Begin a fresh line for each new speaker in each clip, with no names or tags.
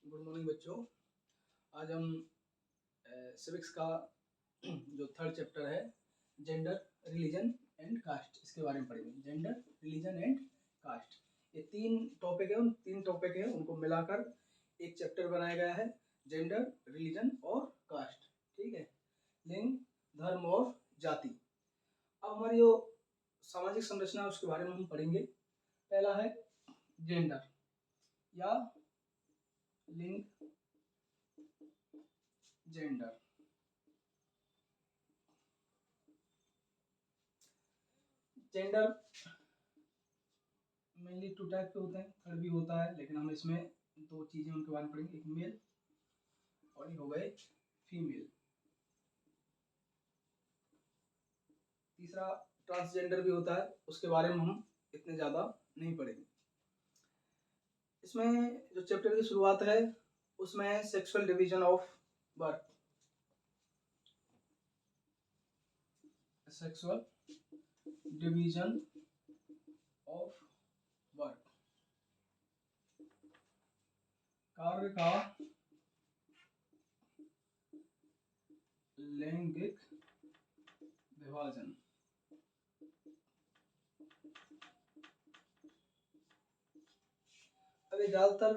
Good morning बच्चों। आज हम सिविक्स का जो थर्ड चैप्टर है जेंडर, रिलीजन एंड कास्ट, इसके बारे में पढ़ेंगे। जेंडर, रिलीजन एंड कास्ट, ये तीन टॉपिक है। उन तीन टॉपिक है उनको मिलाकर एक चैप्टर बनाया गया है, जेंडर, रिलीजन और कास्ट। ठीक है, लिंग, धर्म और जाति। अब हमारी जो सामाजिक संरचना है उसके बारे में हम पढ़ेंगे। पहला है जेंडर या लिंग, gender. Gender mainly two type के होते हैं, थर्ड भी होता है, लेकिन हम इसमें दो चीजें उनके बारे में पढ़ेंगे, एक मेल और एक हो गए फीमेल। तीसरा ट्रांसजेंडर भी होता है, उसके बारे में हम इतने ज्यादा नहीं पढ़ेंगे। इसमें जो चैप्टर की शुरुआत है उसमें है sexual division of birth. Sexual division of birth, कार्य का लैंगिक विभाजन। अभी ज्यादातर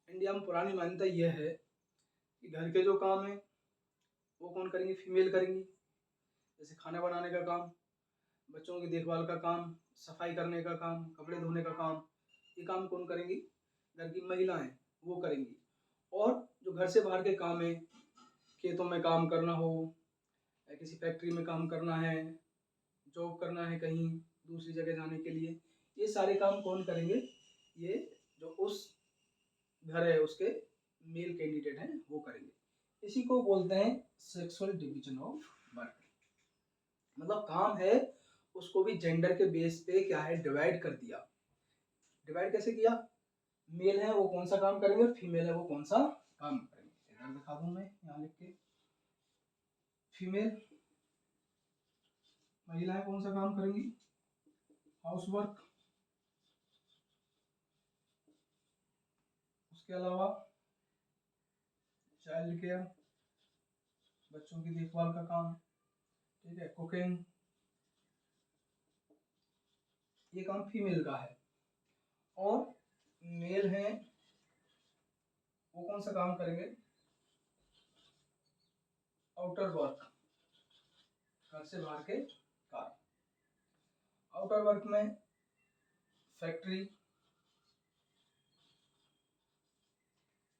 इंडिया में पुरानी मान्यता यह है कि घर के जो काम है वो कौन करेंगे, फीमेल करेंगी। जैसे खाना बनाने का काम, बच्चों की देखभाल का काम, सफाई करने का काम, कपड़े धोने का काम, ये काम कौन करेंगी, घर की महिलाएं वो करेंगी। और जो घर से बाहर के काम है, खेतों में काम करना हो या किसी फैक्ट्री में काम करना है, जॉब करना है कहीं दूसरी जगह जाने के लिए, ये सारे काम कौन करेंगे, ये जो उस घर है उसके मेल कैंडिडेट हैं वो करेंगे। इसी को बोलते हैं सेक्सुअल डिवीजन ऑफ बर्थ। मतलब काम है उसको भी जेंडर के बेस पे क्या है, डिवाइड कर दिया। डिवाइड कैसे किया, मेल है वो कौन सा काम करेंगे और फीमेल है वो कौन सा काम करेंगे। इधर दिखा दूं मैं यहाँ लिख के, फीमेल महिलाएं कौन सा काम करेंगी, हाउसवर्क, उसके अलावा चाइल्ड केयर, बच्चों की देखभाल का काम, ठीक है, कुकिंग, ये काम फीमेल का है। और मेल है वो कौन सा काम करेंगे, आउटर वर्क, घर से बाहर के काम। आउटर वर्क में फैक्ट्री,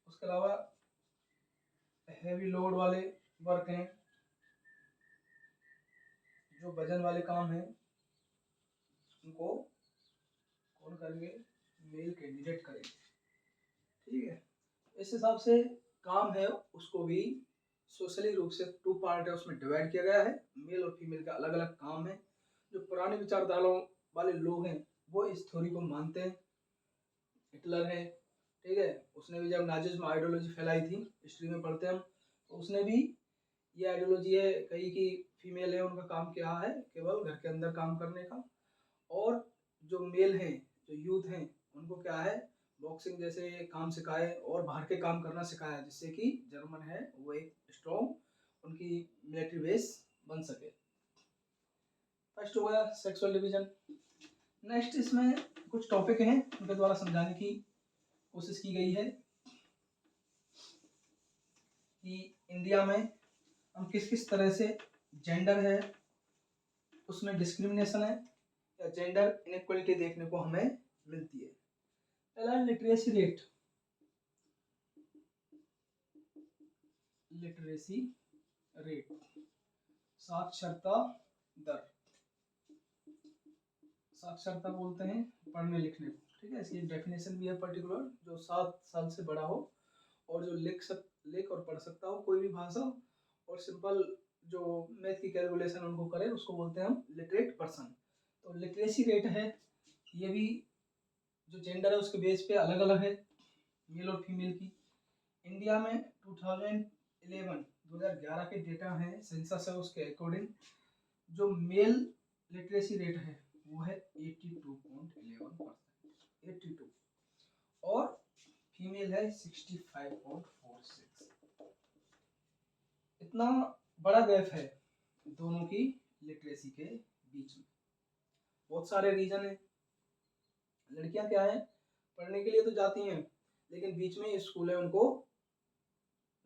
उसके अलावा हैवी लोड वाले वर्क हैं, जो वजन वाले काम हैं उनको कौन करेंगे, मेल कैंडिडेट करेंगे। ठीक है, इस हिसाब से काम है उसको भी सोशली रूप से टू पार्ट है उसमें डिवाइड किया गया है। मेल और फीमेल का अलग अलग काम है। जो पुराने विचारधाराओं वाले लोग हैं वो इस थ्योरी को मानते हैं। हिटलर है, ठीक है, उसने भी जब नाजिज्म आइडियोलॉजी फैलाई थी, हिस्ट्री में पढ़ते हम, तो उसने भी ये आइडियोलॉजी है कही कि फीमेल है उनका काम क्या है, केवल घर के अंदर काम करने का। और जो मेल हैं, जो यूथ हैं, उनको क्या है, बॉक्सिंग जैसे काम सिखाए और बाहर के काम करना सिखाया, जिससे कि जर्मन है वो एक स्ट्रॉन्ग उनकी मिलिट्री बेस बन सके। फर्स्ट हो गया सेक्सुअल डिवीजन। नेक्स्ट इसमें कुछ टॉपिक हैं उनके द्वारा समझाने की कोशिश की गई है कि इंडिया में हम किस किस तरह से जेंडर है उसमें डिस्क्रिमिनेशन है या जेंडर इनइक्वालिटी देखने को हमें मिलती है। पहला लिटरेसी रेट, लिटरेसी रेट, साक्षरता दर। साक्षरता बोलते हैं पढ़ने लिखने को, ठीक है। इसकी डेफिनेशन भी है पर्टिकुलर, जो 7 साल से बड़ा हो और जो लिख और पढ़ सकता हो कोई भी भाषा, और सिंपल जो मैथ की कैलकुलेशन उनको करे उसको बोलते हैं हम लिटरेट पर्सन। तो लिटरेसी रेट है, ये भी जो जेंडर है उसके बेस पे अलग अलग है, मेल और फीमेल की। इंडिया में 2011 के डेटा हैं, सेंसस है, उसके अकॉर्डिंग जो मेल लिटरेसी रेट है वो है 82.11%, 82। और फीमेल है 65.46। इतना बड़ा गैप है दोनों की लिटरेसी के बीच में। बहुत सारे रीजन है। लड़कियां क्या है, पढ़ने के लिए तो जाती हैं लेकिन बीच में स्कूल है उनको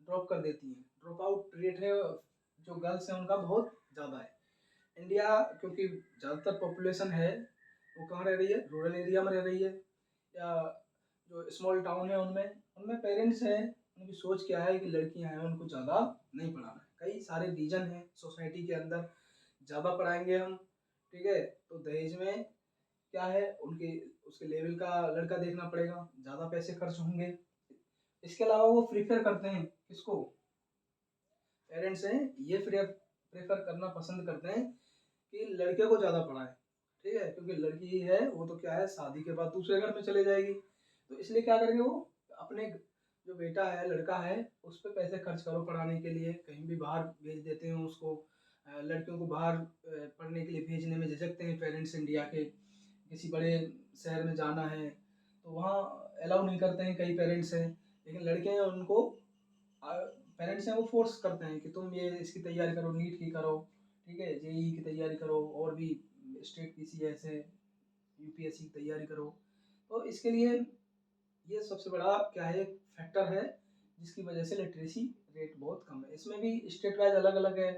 ड्रॉप कर देती हैं। ड्रॉप आउट रेट है जो गर्ल्स है उनका बहुत ज़्यादा है। इंडिया क्योंकि ज़्यादातर पॉपुलेशन है वो कहाँ रह रही है, रूरल एरिया में रह रही है या जो स्मॉल टाउन है उनमें उनमें पेरेंट्स हैं, उनकी सोच क्या है कि लड़कियां हैं उनको ज़्यादा नहीं पढ़ाना है। कई सारे रीजन हैं सोसाइटी के अंदर। ज़्यादा पढ़ाएंगे हम, ठीक है, तो दहेज में क्या है उनके उसके लेवल का लड़का देखना पड़ेगा, ज़्यादा पैसे खर्च होंगे। इसके अलावा वो प्रीफर करते हैं किसको, पेरेंट्स हैं ये प्रेफर करना पसंद करते हैं कि लड़के को ज़्यादा पढ़ाएं, ठीक है, क्योंकि लड़की ही है वो तो क्या है शादी के बाद दूसरे घर में चले जाएगी। तो इसलिए क्या करेंगे वो अपने जो बेटा है लड़का है उस पर पैसे खर्च करो पढ़ाने के लिए, कहीं भी बाहर भेज देते हैं उसको। लड़कियों को बाहर पढ़ने के लिए भेजने में झिझकते हैं पेरेंट्स इंडिया के। किसी बड़े शहर में जाना है तो वहाँ अलाउ नहीं करते हैं कई पेरेंट्स हैं, लेकिन लड़के हैं उनको पेरेंट्स हैं वो फोर्स करते हैं कि तुम ये इसकी तैयारी करो, नीट की करो, ठीक है, जेई की तैयारी करो और भी स्टेट पीसीएस है, यूपीएससी की तैयारी करो। तो इसके लिए ये सबसे बड़ा क्या है फैक्टर है जिसकी वजह से लिटरेसी रेट बहुत कम है। इसमें भी स्टेट वाइज अलग अलग है।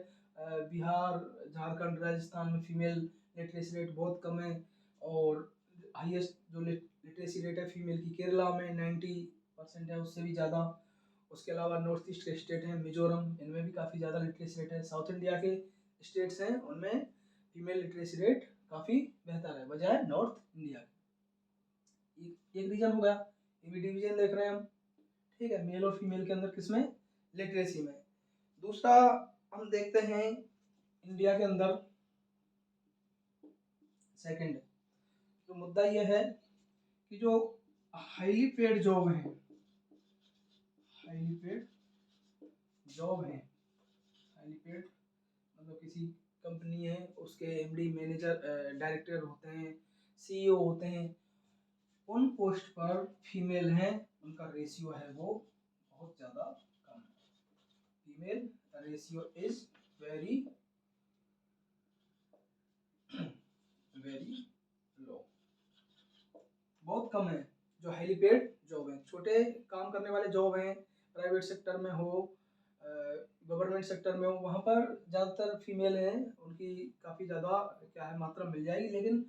बिहार, झारखंड, राजस्थान में फीमेल लिटरेसी रेट बहुत कम है और हाईएस्ट जो लिटरेसी रेट है फीमेल की केरला में 90% है, उससे भी ज़्यादा। उसके अलावा नॉर्थ ईस्ट के स्टेट हैं मिजोरम, इनमें भी काफ़ी ज़्यादा लिटरेसी रेट है। साउथ इंडिया के स्टेट्स हैं उनमें फीमेल लिटरेसी रेट काफ़ी बेहतर है बजाय नॉर्थ इंडिया के। एक रीजन हो गया, ये भी डिवीजन देख रहे हैं हम, ठीक है, मेल और फीमेल के अंदर किसमें, लिटरेसी में। दूसरा हम देखते हैं इंडिया के अंदर सेकंड तो मुद्दा ये है कि जो हाईली पेड जॉब है, हाईली पेड जॉब है, हाईली पेड मतलब किसी कंपनी है उसके एमडी, मैनेजर, डायरेक्टर होते हैं, सीईओ होते हैं, उन पोस्ट पर फीमेल हैं, उनका रेशियो है वो बहुत ज़्यादा कम है। Female ratio is very very low, बहुत कम है। जो हाईली पेड जॉब है, छोटे काम करने वाले जॉब हैं, प्राइवेट सेक्टर में हो, गवर्नमेंट सेक्टर में हो, वहाँ पर ज़्यादातर फीमेल हैं, उनकी काफ़ी ज़्यादा क्या है मात्रा मिल जाएगी। लेकिन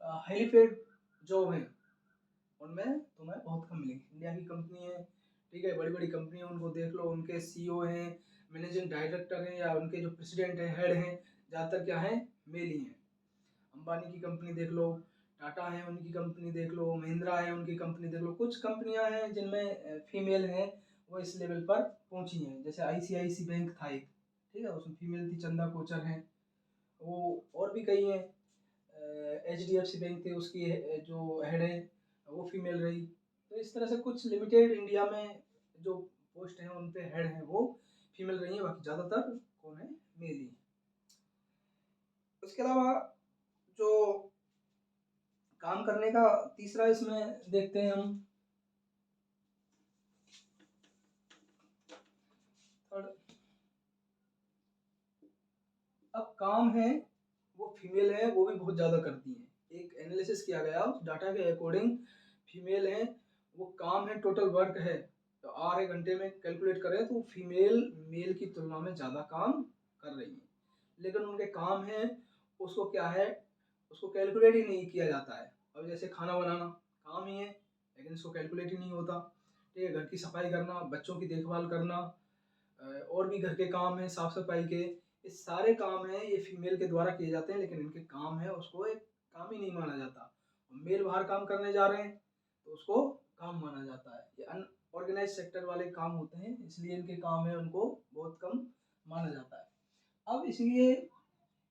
हाईली पेड जॉब हैं उनमें तुम्हें बहुत कम मिलेंगी। इंडिया की कंपनी है, ठीक है, बड़ी बड़ी कंपनी है, उनको देख लो, उनके सीईओ हैं, मैनेजिंग डायरेक्टर हैं या उनके जो प्रेसिडेंट हैं, हेड हैं, ज़्यादातर क्या है मेल ही हैं। अंबानी की कंपनी देख लो, टाटा है उनकी कंपनी देख लो, महिंद्रा है उनकी कंपनी देख लो। कुछ कंपनियां हैं जिनमें फीमेल हैं, वो इस लेवल पर पहुंची हैं। जैसे आईसीआईसी बैंक था एक, ठीक है, उसमें फीमेल थी, चंदा कोचर हैं वो, और भी कई हैं। एचडीएफसी बैंक थे उसकी जो हेड है वो फीमेल रही। तो इस तरह से कुछ लिमिटेड इंडिया में जो पोस्ट हैं उन पे हेड हैं वो फीमेल रही हैं, बाकी ज़्यादातर कौन है, मेल ही। उसके अलावा जो काम करने का तीसरा इसमें देखते हैं हम, थर्ड, अब काम है वो फीमेल है वो भी बहुत ज़्यादा करती हैं। एक एनालिसिस किया गया उस डाटा के अकॉर्डिंग, फीमेल है वो काम है टोटल वर्क है तो 8 घंटे में कैलकुलेट करें तो फीमेल मेल की तुलना में ज़्यादा काम कर रही है। लेकिन उनके काम है उसको क्या है, उसको कैलकुलेट ही नहीं किया जाता है। अब जैसे खाना बनाना काम ही है लेकिन इसको कैलकुलेट ही नहीं होता, ठीक है, घर की सफाई करना, बच्चों की देखभाल करना, और भी घर के काम है साफ सफाई के, ये सारे काम हैं ये फीमेल के द्वारा किए जाते हैं लेकिन इनके काम है उसको एक काम ही नहीं माना जाता। मेल बाहर काम करने जा रहे हैं तो उसको काम माना जाता है। ये अनऑर्गेनाइज सेक्टर वाले काम होते हैं इसलिए इनके काम है उनको बहुत कम माना जाता है। अब इसलिए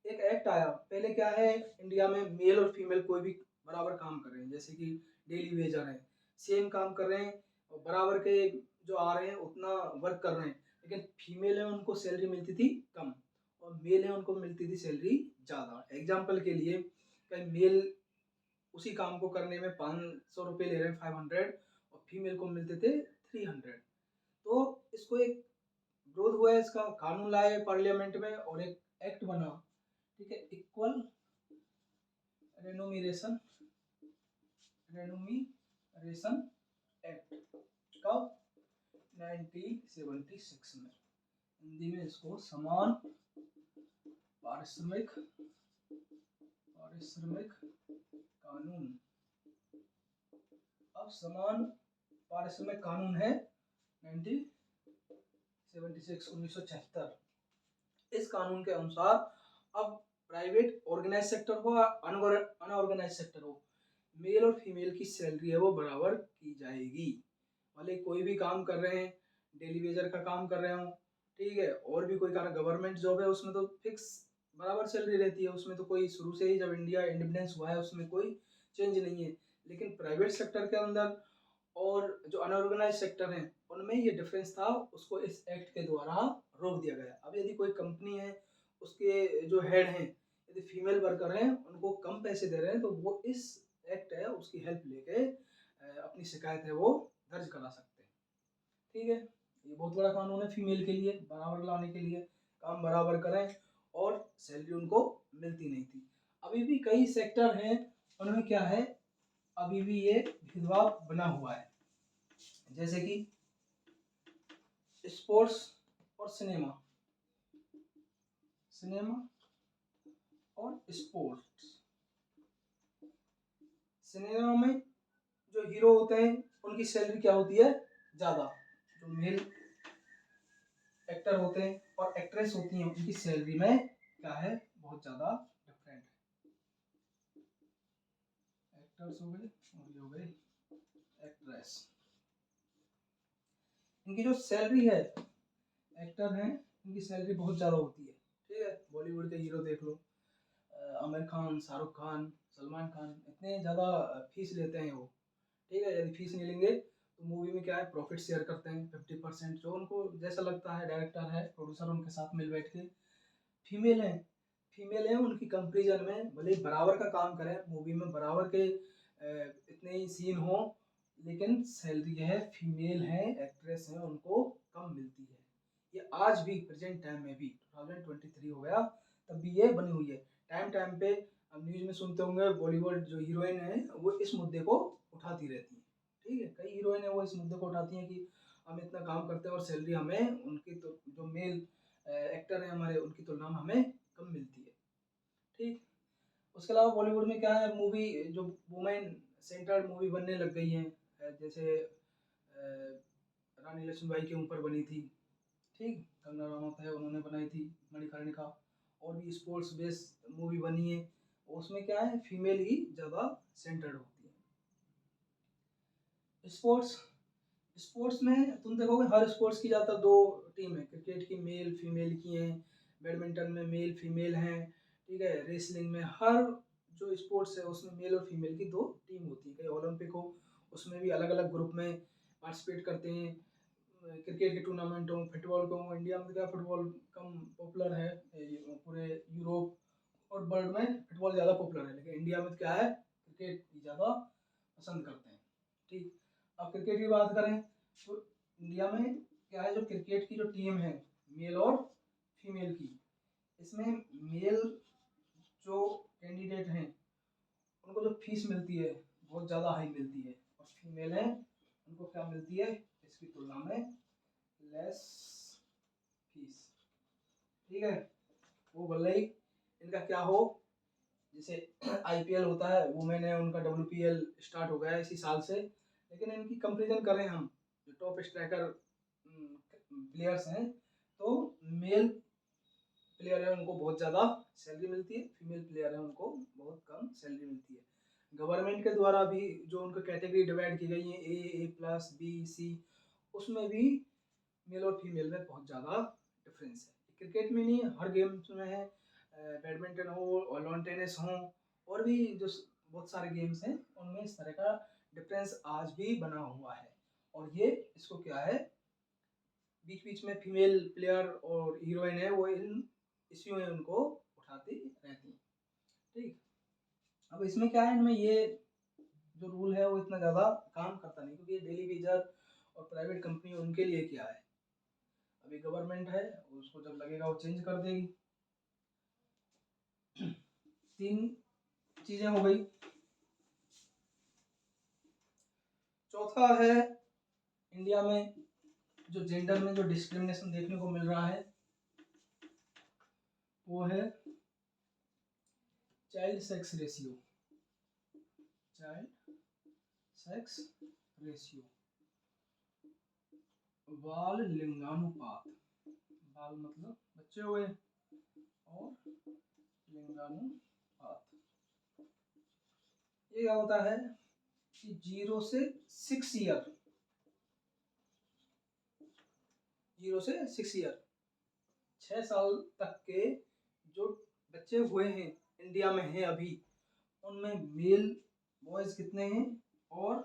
एक एक्ट आया, पहले क्या है इंडिया में मेल और फीमेल कोई भी बराबर काम कर रहे हैं, जैसे कि डेली वेजर हैं, सेम काम कर रहे हैं और बराबर के जो आ रहे हैं उतना वर्क कर रहे हैं, लेकिन फीमेल है उनको सैलरी मिलती थी कम और मेल है उनको मिलती थी सैलरी ज़्यादा। एग्जाम्पल के लिए कहीं मेल उसी काम को करने में 500 रुपये ले रहे हैं, 500, और फीमेल को मिलते थे 300। तो इसको एक विरोध हुआ है, इसका कानून लाए पार्लियामेंट में और एक एक्ट बना, ठीक है, इक्वल रेनोमिनेशन एक्ट, कब? 1976 में। हिंदी में इसको समान पारिश्रमिक कानून। अब समान पारिश्रमिक कानून है 1976। इस कानून के अनुसार अब प्राइवेट ऑर्गेनाइज सेक्टर हो या अनऑर्गेनाइज सेक्टर हो, मेल और फीमेल की सैलरी है वो बराबर की जाएगी। भले कोई भी काम कर रहे हैं, डेली वेजर का काम कर रहे हो, ठीक है, और भी कोई कारण गवर्नमेंट जॉब है उसमें तो फिक्स बराबर सैलरी रहती है, उसमें तो कोई शुरू से ही जब इंडिया इंडिपेंडेंस हुआ है उसमें कोई चेंज नहीं है। लेकिन प्राइवेट सेक्टर के अंदर और जो अनऑर्गेनाइज सेक्टर हैं उनमें ये डिफरेंस था, उसको इस एक्ट के द्वारा रोक दिया गया। अब यदि कोई कंपनी है, उसके जो हेड हैं यदि फीमेल वर्कर हैं, उनको कम पैसे दे रहे हैं, तो वो इस एक्ट है उसकी हेल्प लेके अपनी शिकायत है वो दर्ज करा सकते हैं। ठीक है, ये बहुत बड़ा कानून है फीमेल के लिए, बराबर लाने के लिए, काम बराबर करें, और सैलरी उनको मिलती नहीं थी। अभी भी कई सेक्टर हैं उनमें क्या है, अभी भी ये भेदभाव बना हुआ है, जैसे कि स्पोर्ट्स और सिनेमा और स्पोर्ट्स। सिनेमा में जो हीरो होते हैं उनकी सैलरी क्या होती है, ज़्यादा। जो मेल एक्टर होते हैं और एक्ट्रेस होती हैं उनकी सैलरी में क्या है, बहुत ज़्यादा डिफरेंट है। एक्टर्स हो गए और ये हो गए एक्ट्रेस, इनकी जो सैलरी है, एक्टर हैं इनकी सैलरी बहुत ज़्यादा होती है। ठीक है, बॉलीवुड के हीरो देख लो, आमिर खान, शाहरुख खान, सलमान खान, इतने ज़्यादा फीस लेते हैं वो। ठीक है, यदि फीस नहीं लेंगे तो मूवी में क्या है, प्रॉफिट शेयर करते हैं 50%, जो उनको जैसा लगता है, डायरेक्टर है, प्रोड्यूसर, उनके साथ मिल बैठ के। फीमेल हैं उनकी कंपेरिजन में भले ही बराबर का काम करें, मूवी में बराबर के इतने ही सीन हो, लेकिन सैलरी है, फीमेल है, एक्ट्रेस है, उनको कम मिलती है। ये आज भी प्रेजेंट टाइम में भी 2023 हो गया तब भी ये बनी हुई है। टाइम पे अब न्यूज में सुनते होंगे, बॉलीवुड जो हीरोइन है वो इस मुद्दे को उठाती रहती है। ठीक है, कई हीरोइन है वो इस मुद्दे को उठाती हैं कि हम इतना काम करते हैं और सैलरी हमें उनकी तो जो मेल एक्टर हैं हमारे उनकी तुलना में हमें कम मिलती है। ठीक, उसके अलावा बॉलीवुड में क्या है, मूवी जो वुमेन सेंटर्ड मूवी बनने लग गई हैं, जैसे रानी लक्ष्मीबाई के ऊपर बनी थी, ठीक, कंगना रनौत है उन्होंने बनाई थी, मणिकर्णिका, और भी स्पोर्ट्स बेस्ड मूवी बनी है, उसमें क्या है, फीमेल ही ज़्यादा सेंटर्ड होती है। स्पोर्ट्स में तुम देखोगे हर स्पोर्ट्स की ज़्यादातर दो टीम है, क्रिकेट की मेल फीमेल की हैं, बैडमिंटन में मेल फीमेल हैं, ठीक है, रेसलिंग में, हर जो स्पोर्ट्स है उसमें मेल और फीमेल की दो टीम होती है। कहीं ओलंपिक हो उसमें भी अलग अलग ग्रुप में पार्टिसिपेट करते हैं, क्रिकेट के टूर्नामेंट हो, फुटबॉल को, इंडिया में क्या फुटबॉल कम पॉपुलर है, पूरे यूरोप और वर्ल्ड में फुटबॉल ज़्यादा पॉपुलर है, लेकिन इंडिया में क्या है, क्रिकेट ज़्यादा पसंद करते हैं। ठीक, अब क्रिकेट की बात करें तो इंडिया में क्या है, जो क्रिकेट की जो टीम है मेल और फीमेल की, इसमें मेल जो कैंडिडेट हैं उनको जो फीस मिलती है बहुत ज़्यादा हाई मिलती है, और फीमेल हैं उनको क्या मिलती है इसकी तुलना में लेस फीस। ठीक है, वो भले ही इनका क्या हो, जैसे आईपीएल होता है, वुमेन है उनका डब्ल्यूपीएल स्टार्ट हो गया है इसी साल से, लेकिन इनकी कंपेरिजन करें हम, जो टॉप स्ट्राइकर प्लेयर्स हैं, तो मेल प्लेयर है उनको बहुत ज़्यादा सैलरी मिलती है, फीमेल प्लेयर है उनको बहुत कम सैलरी मिलती है। गवर्नमेंट के द्वारा भी जो उनको कैटेगरी डिवाइड की गई है, ए प्लस बी सी, उसमें भी मेल और फीमेल में बहुत ज़्यादा डिफरेंस है। क्रिकेट में नहीं, हर गेम्स में है, बैडमिंटन हो और लॉन टेनिस हो, और भी जो बहुत सारे गेम्स हैं उनमें इस तरह का डिफरेंस आज भी बना हुआ है। और ये इसको क्या है, बीच बीच में फीमेल प्लेयर और हीरोइन है वो इन इश्यू में उनको उठाती रहती हैं। ठीक, अब इसमें क्या है, इनमें ये जो रूल है वो इतना ज़्यादा काम करता नहीं, क्योंकि ये डेली वेजर और प्राइवेट कंपनी उनके लिए क्या है, अभी गवर्नमेंट है, उसको जब लगेगा वो चेंज कर देगी। 3 चीज़ें हो गई। चौथा है, इंडिया में जो जेंडर में जो डिस्क्रिमिनेशन देखने को मिल रहा है वो है child sex ratio. Child sex ratio, बाल लिंगानुपात। बाल मतलब बच्चे हुए, और लिंगानुपात ये क्या होता है कि 0 से 6 ईयर, 0 से 6 ईयर 6 साल तक के जो बच्चे हुए हैं इंडिया में हैं अभी, उनमें मेल बॉयज कितने हैं और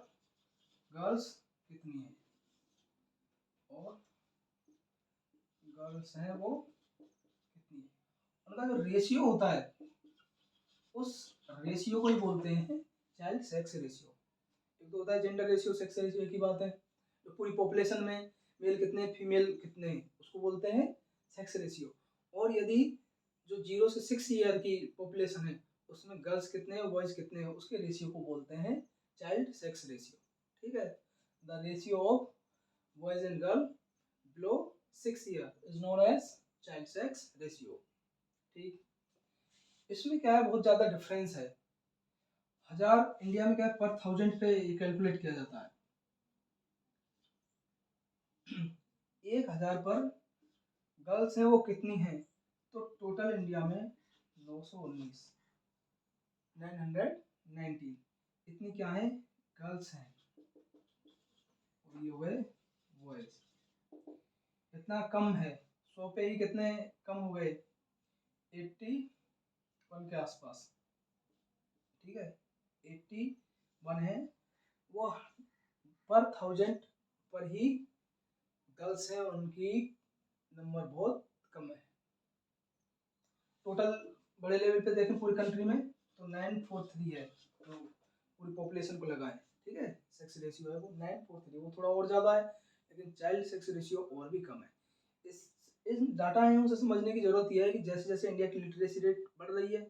गर्ल्स कितनी हैं, और गर्ल्स हैं वो कितनी है, उनका जो रेशियो होता है उस रेशियो को ही बोलते हैं चाइल्ड सेक्स रेशियो। एक तो होता है जेंडर रेशियो, सेक्स रेशियो एक ही बात है। जो पूरी पॉपुलेशन में मेल कितने फीमेल कितने हैं उसको बोलते हैं सेक्स रेशियो। और यदि जो 0 से 6 ईयर की पॉपुलेशन है उसमें गर्ल्स कितने हैं बॉयज कितने हैं उसके रेशियो को बोलते हैं चाइल्ड सेक्स रेशियो। ठीक है, the ratio of boys and girl below 6 year is known as child sex ratio. ठीक, इसमें क्या है, बहुत ज़्यादा डिफरेंस है। 1000 इंडिया में क्या है, पर 1000 पे कैलकुलेट किया जाता है। 1000 पर गर्ल्स हैं वो कितनी हैं, तो टोटल इंडिया में 919 919 इतनी क्या है गर्ल्स हैं, और ये हुए बॉयज। इतना कम है, 100 पे ही कितने कम हो गए, 81 के आसपास। ठीक है, 81 है, वो पर 1000 पर ही गर्ल्स हैं, उनकी नंबर बहुत कम है। टोटल बड़े लेवल पे देखें पूरी कंट्री में तो 943 है, तो पूरी पॉपुलेशन को लगाएं। ठीक है, सेक्स रेशियो है वो 943, वो थोड़ा और ज़्यादा है, लेकिन चाइल्ड सेक्स रेशियो और भी कम है। इस डाटा है उसे समझने की जरूरत यह है कि जैसे जैसे इंडिया की लिटरेसी रेट बढ़ रही है,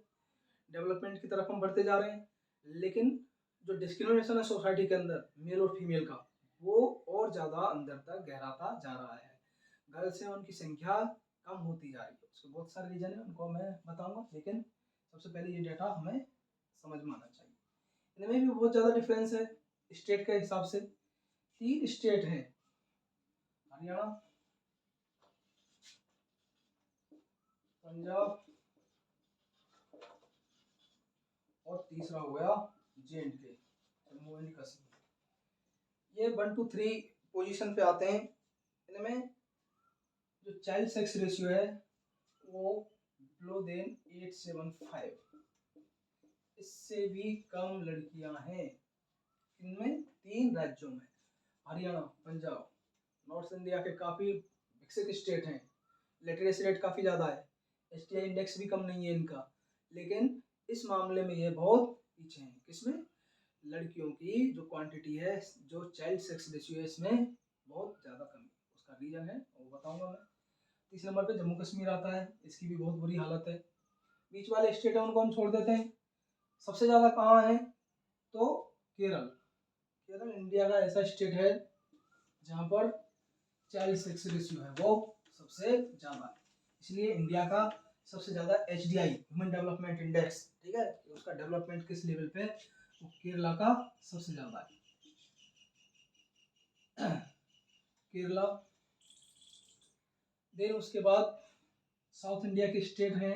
डेवलपमेंट की तरफ हम बढ़ते जा रहे हैं, लेकिन जो डिस्क्रिमिनेशन है सोसाइटी के अंदर मेल और फीमेल का, वो और ज़्यादा अंदर तक गहराता जा रहा है। गर्ल्स हैं उनकी संख्या कम होती जा रही है। उसके बहुत सारे रीजन है, उनको मैं बताऊंगा, लेकिन सबसे पहले ये डाटा हमें समझ में आना चाहिए। इनमें भी बहुत ज़्यादा डिफरेंस है स्टेट के हिसाब से। 3 स्टेट हैं, हरियाणा, पंजाब और तीसरा हो गया J&K, जम्मू एंड कश्मीर। ये 1 to 3 पोजीशन पे आते हैं। इनमें जो चाइल्ड सेक्स रेशियो है वो बिलो देन 875, इससे भी कम लड़कियां हैं। इनमें 3 राज्यों में, हरियाणा, पंजाब, नॉर्थ इंडिया के काफ़ी विकसित स्टेट हैं, लिटरेसी रेट काफ़ी ज़्यादा है, एसटीआई इंडेक्स भी कम नहीं है इनका, लेकिन इस मामले में ये बहुत पीछे हैं। किसमें, लड़कियों की जो क्वांटिटी है, जो चाइल्ड सेक्स रेशियो है, इसमें बहुत ज़्यादा कमी। उसका रीज़न है वो बताऊंगा मैं। 3 नंबर पे जम्मू कश्मीर आता है, इसकी भी बहुत बुरी हालत है। बीच वाले स्टेट है उनको हम छोड़ देते हैं। सबसे ज़्यादा कहाँ है, तो केरल। केरल इंडिया का ऐसा स्टेट है जहाँ पर चाइल्ड सेक्स रेशियो है वो सबसे ज़्यादा है। इसलिए इंडिया का सबसे ज़्यादा HDI, ह्यूमन डेवलपमेंट इंडेक्स, ठीक है, उसका डेवलपमेंट किस लेवल पे, तो केरला का सबसे ज़्यादा है। केरला, देन उसके बाद साउथ इंडिया के स्टेट हैं,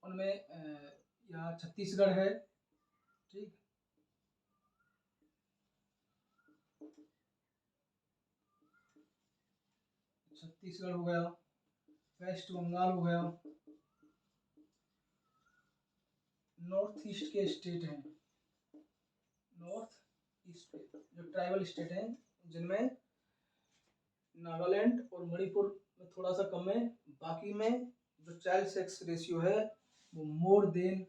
उनमें यहाँ छत्तीसगढ़ है। ठीक, छत्तीसगढ़ हो गया, वेस्ट बंगाल हो गया। नॉर्थ ईस्ट के स्टेट हैं, नॉर्थ ईस्ट के जो ट्राइबल स्टेट हैं, जिनमें नागालैंड और मणिपुर में थोड़ा सा कम है। बाकी में जो चाइल्ड सेक्स रेशियो है वो मोर देन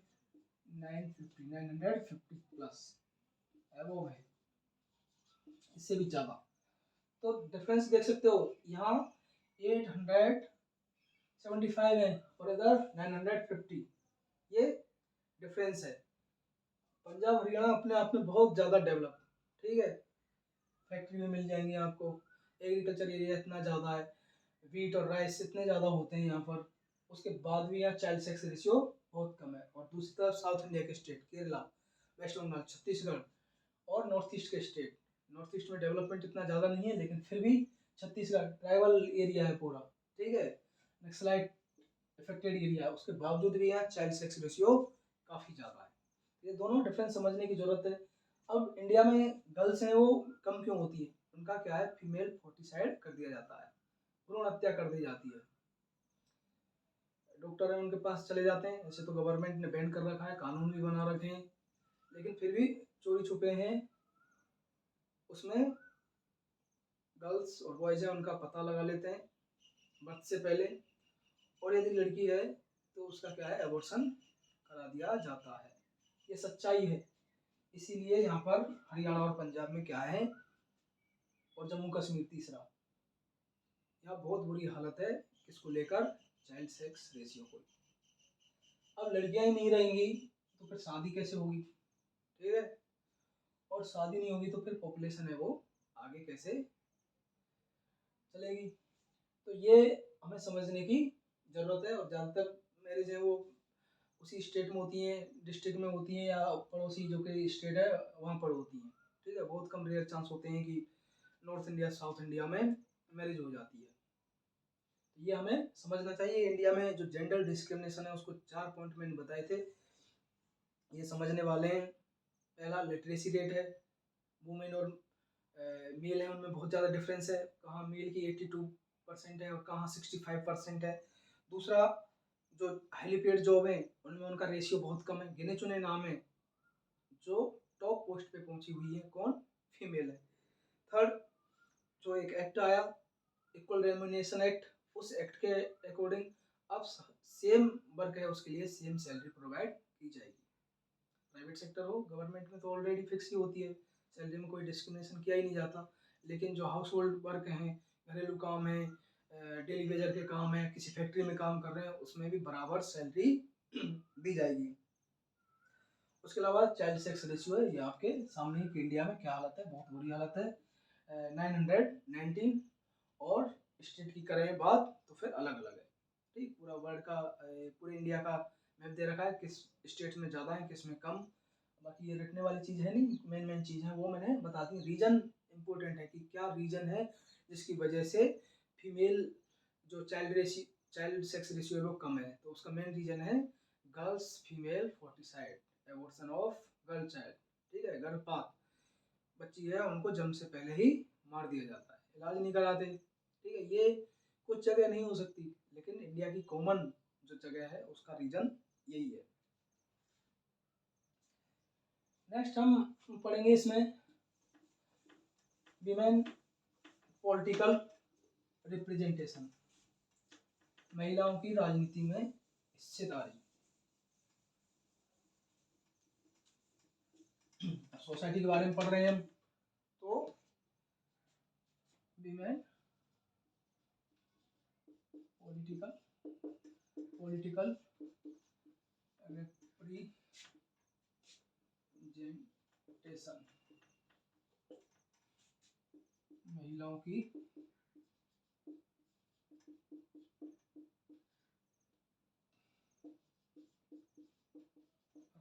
950 प्लस। एबोव है, इससे भी ज़्यादा। तो डिफरेंस देख सकते हो, यहाँ 875 है और इधर 950, ये डिफरेंस है। पंजाब हरियाणा अपने आप में बहुत ज़्यादा डेवलप, ठीक है, फैक्ट्री में मिल जाएंगी आपको, एग्रीकल्चर एरिया इतना ज़्यादा है, वीट और राइस इतने ज़्यादा होते हैं यहाँ पर, उसके बाद भी यहाँ चाइल्ड सेक्स रेशियो बहुत कम है। और दूसरी तरफ साउथ इंडिया के स्टेट, केरला, वेस्ट बंगाल, छत्तीसगढ़ और नॉर्थ ईस्ट के स्टेट, नॉर्थ ईस्ट में डेवलपमेंट इतना ज़्यादा नहीं है, लेकिन फिर भी छत्तीसगढ़ ट्राइबल एरिया है पूरा, ठीक है, नक्सलाइट इफेक्टेड एरिया, उसके बावजूद भी यहाँ चाइल्ड सेक्स रेशियो काफ़ी ज़्यादा है। ये दोनों डिफरेंस समझने की जरूरत है। अब इंडिया में गर्ल्स हैं वो कम क्यों होती है, उनका क्या है, फीमेल फोर्टिसाइड कर दिया जाता है, भ्रूण हत्या कर दी जाती है। डॉक्टर है उनके पास चले जाते हैं, ऐसे तो गवर्नमेंट ने बैन कर रखा है, कानून भी बना रखे हैं, लेकिन फिर भी चोरी छुपे हैं, उसमें गर्ल्स और बॉयज हैं उनका पता लगा लेते हैं बर्थ से पहले, और यदि लड़की है तो उसका क्या है, एबॉर्शन करा दिया जाता है। ये सच्चाई है। इसीलिए यहाँ पर हरियाणा और पंजाब में क्या है, और जम्मू कश्मीर तीसरा, यहाँ बहुत बुरी हालत है इसको लेकर, चाइल्ड सेक्स रेशियो को। अब लड़कियां ही नहीं रहेंगी तो फिर शादी कैसे होगी, ठीक है, और शादी नहीं होगी तो फिर पॉपुलेशन है वो आगे कैसे चलेगी। तो ये हमें समझने की जरूरत है। और ज़्यादातर मैरिज है वो उसी स्टेट में होती हैं, डिस्ट्रिक्ट में होती हैं, या पड़ोसी जो कि स्टेट है वहाँ पर होती हैं, ठीक है, बहुत कम रेयर चांस होते हैं कि नॉर्थ इंडिया साउथ इंडिया में मैरिज हो जाती है। ये हमें समझना चाहिए। इंडिया में जो जेंडर डिस्क्रिमिनेशन है उसको 4 पॉइंट मैंने बताए थे, ये समझने वाले हैं। पहला लिटरेसी रेट है, वुमेन और मेल है उनमें बहुत ज़्यादा डिफरेंस है, कहाँ मेल की 82% है और कहाँ 65% है। दूसरा, जो हाईली पेड जॉब है उनमें उनका रेशियो बहुत कम है, गिने चुने नाम है जो टॉप पोस्ट पे पहुंची हुई है, कौन, फीमेल है। थर्ड, जो एक एक्ट आया इक्वल रेम्युनरेशन एक्ट, उस एक्ट के अकॉर्डिंग अब सेम वर्क है उसके लिए सेम सैलरी प्रोवाइड की जाएगी। प्राइवेट सेक्टर हो गवर्नमेंट में तो ऑलरेडी फिक्स ही होती है, सैलरी में कोई डिस्क्रिमिनेशन किया ही नहीं जाता, लेकिन जो हाउस होल्ड वर्क हैं, घरेलू काम है, डेली वेजर के काम है, किसी फैक्ट्री में काम कर रहे हैं, उसमें भी बराबर सैलरी दी जाएगी। उसके अलावा चाइल्ड सेक्स रेशियो है, ये आपके सामने ही कि इंडिया में क्या हालत है, बहुत बुरी हालत है, 919, और स्टेट की करें बात तो फिर अलग अलग है, ठीक, पूरा वर्ल्ड का पूरे इंडिया का मैप दे रखा है, किस स्टेट में ज़्यादा है किस में कम। बाकी ये रटने वाली चीज़ है नहीं, मेन मेन चीज़ है वो मैंने बता दी। रीजन इम्पोर्टेंट है कि क्या रीजन है जिसकी वजह से फीमेल जो चाइल्ड सेक्स रेशियो लोग कम है, तो उसका मेन रीजन है girls female foeticide, abortion of girl child, ठीक है, गर्भपात, बच्ची है उनको जन्म से पहले ही मार दिया जाता है, इलाज नहीं कराते, ठीक है। ये कुछ जगह नहीं हो सकती, लेकिन इंडिया की कॉमन जो जगह है उसका रीजन यही है। नेक्स्ट हम पढ़ेंगे इसमें विमेन पॉलिटिकल रिप्रेजेंटेशन, महिलाओं की राजनीति में हिस्सेदारी। सोसाइटी के बारे में पढ़ रहे हैं हम, तो विमेन पॉलिटिकल रिप्रेजेंटेशन, महिलाओं की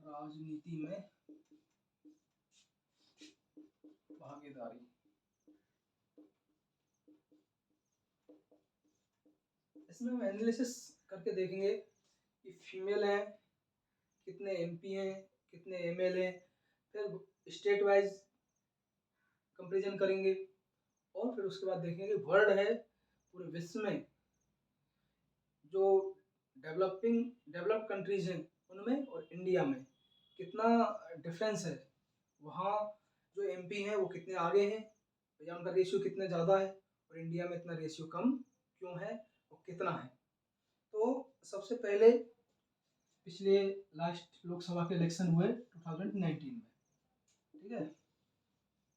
राजनीति में भागीदारी। इसमें हम एनालिसिस करके देखेंगे कि फीमेल हैं कितने एमपी हैं, कितने एमएल हैं, फिर स्टेट वाइज कंपेरिजन करेंगे, और फिर उसके बाद देखेंगे वर्ल्ड है पूरे विश्व में जो डेवलप्ड कंट्रीज हैं उनमें और इंडिया में कितना डिफरेंस है, वहाँ जो एमपी हैं वो कितने आगे हैं या उनका रेशियो कितना ज़्यादा है, और इंडिया में इतना रेशियो कम क्यों है और कितना है। तो सबसे पहले पिछले लास्ट लोकसभा के इलेक्शन हुए 2019 में, ठीक है,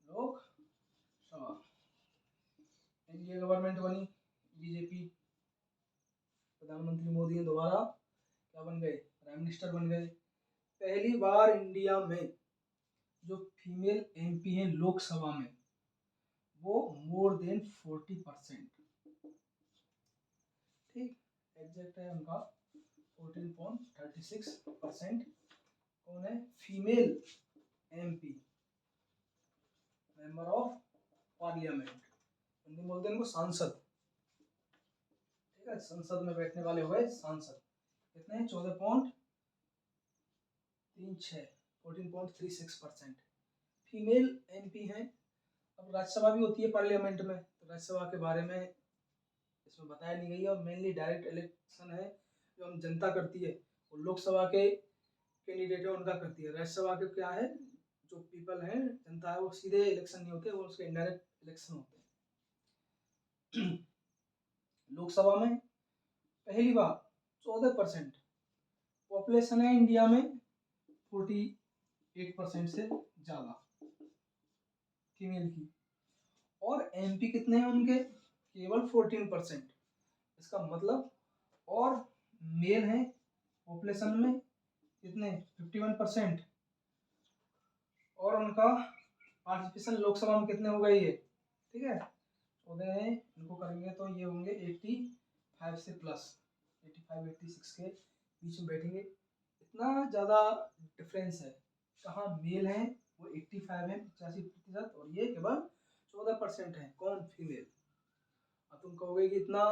लोकसभा। एनडीए गवर्नमेंट बनी, बीजेपी, प्रधानमंत्री मोदी दोबारा क्या बन गए, प्राइम मिनिस्टर बन गए। पहली बार इंडिया में जो फीमेल एमपी हैं लोकसभा में वो मोर देन 40%, ठीक, एग्जैक्ट है उनका 14.36%। कौन है, female MP, member of parliament, Hindi में बोलते हैं इनको सांसद, ठीक है, संसद में बैठने वाले हुए सांसद। कितने, 14.36% फीमेल एमपी हैं। अब राज्यसभा भी होती है पार्लियामेंट में, तो राज्यसभा के बारे में इसमें बताया नहीं गई है, और मेनली डायरेक्ट इलेक्शन है जो हम जनता करती है, और लोकसभा के कैंडिडेट है उनका करती है। राज्यसभा के क्या है, जो पीपल है, जनता है, वो सीधे इलेक्शन नहीं होते, वो उसके इनडायरेक्ट इलेक्शन होते हैं। लोकसभा में पहली बार 14% पॉपुलेशन है इंडिया में, 48% से ज्यादा फीमेल की, और एमपी कितने हैं उनके, केवल 14%। इसका मतलब, और मेल हैं पॉपुलेशन में कितने, 51%, और उनका पार्टिसिपेशन लोकसभा में कितने हो गए ये, ठीक है, 14 है, इनको करेंगे तो ये होंगे 85 से प्लस, 85-86 के बीच में बैठेंगे। इतना ज़्यादा डिफरेंस है, कहाँ मेल हैं वो 85 है, 85%, और ये केवल 14% है, कौन, फीमेल। अब तुम कहोगे कि इतना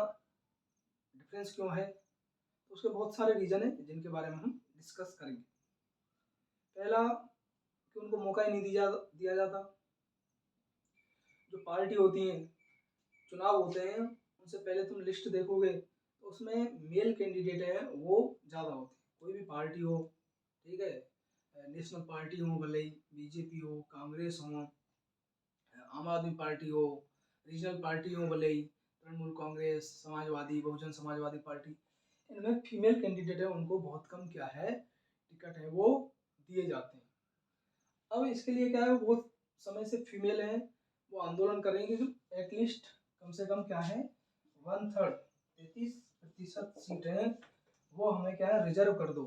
डिफरेंस क्यों है, तो उसके बहुत सारे रीजन है जिनके बारे में हम डिस्कस करेंगे। पहला कि उनको मौका ही नहीं दिया जाता। जो पार्टी होती है, चुनाव होते हैं, उनसे पहले तुम लिस्ट देखोगे तो उसमें मेल कैंडिडेट हैं वो ज़्यादा होते हैं। कोई भी पार्टी हो, ठीक है, नेशनल पार्टी हो, भले ही बीजेपी हो, कांग्रेस हो, आम आदमी पार्टी हो, रीजनल पार्टी हो, भले ही तृणमूल कांग्रेस, समाजवादी, बहुजन समाजवादी पार्टी, इनमें फीमेल कैंडिडेट है उनको बहुत कम क्या है, टिकट है वो दिए जाते हैं। अब इसके लिए क्या है, वो समय से फीमेल हैं, वो आंदोलन करेंगे कि एटलीस्ट कम से कम क्या है, 1/3 33% सीट है वो हमें क्या है, रिजर्व कर दो,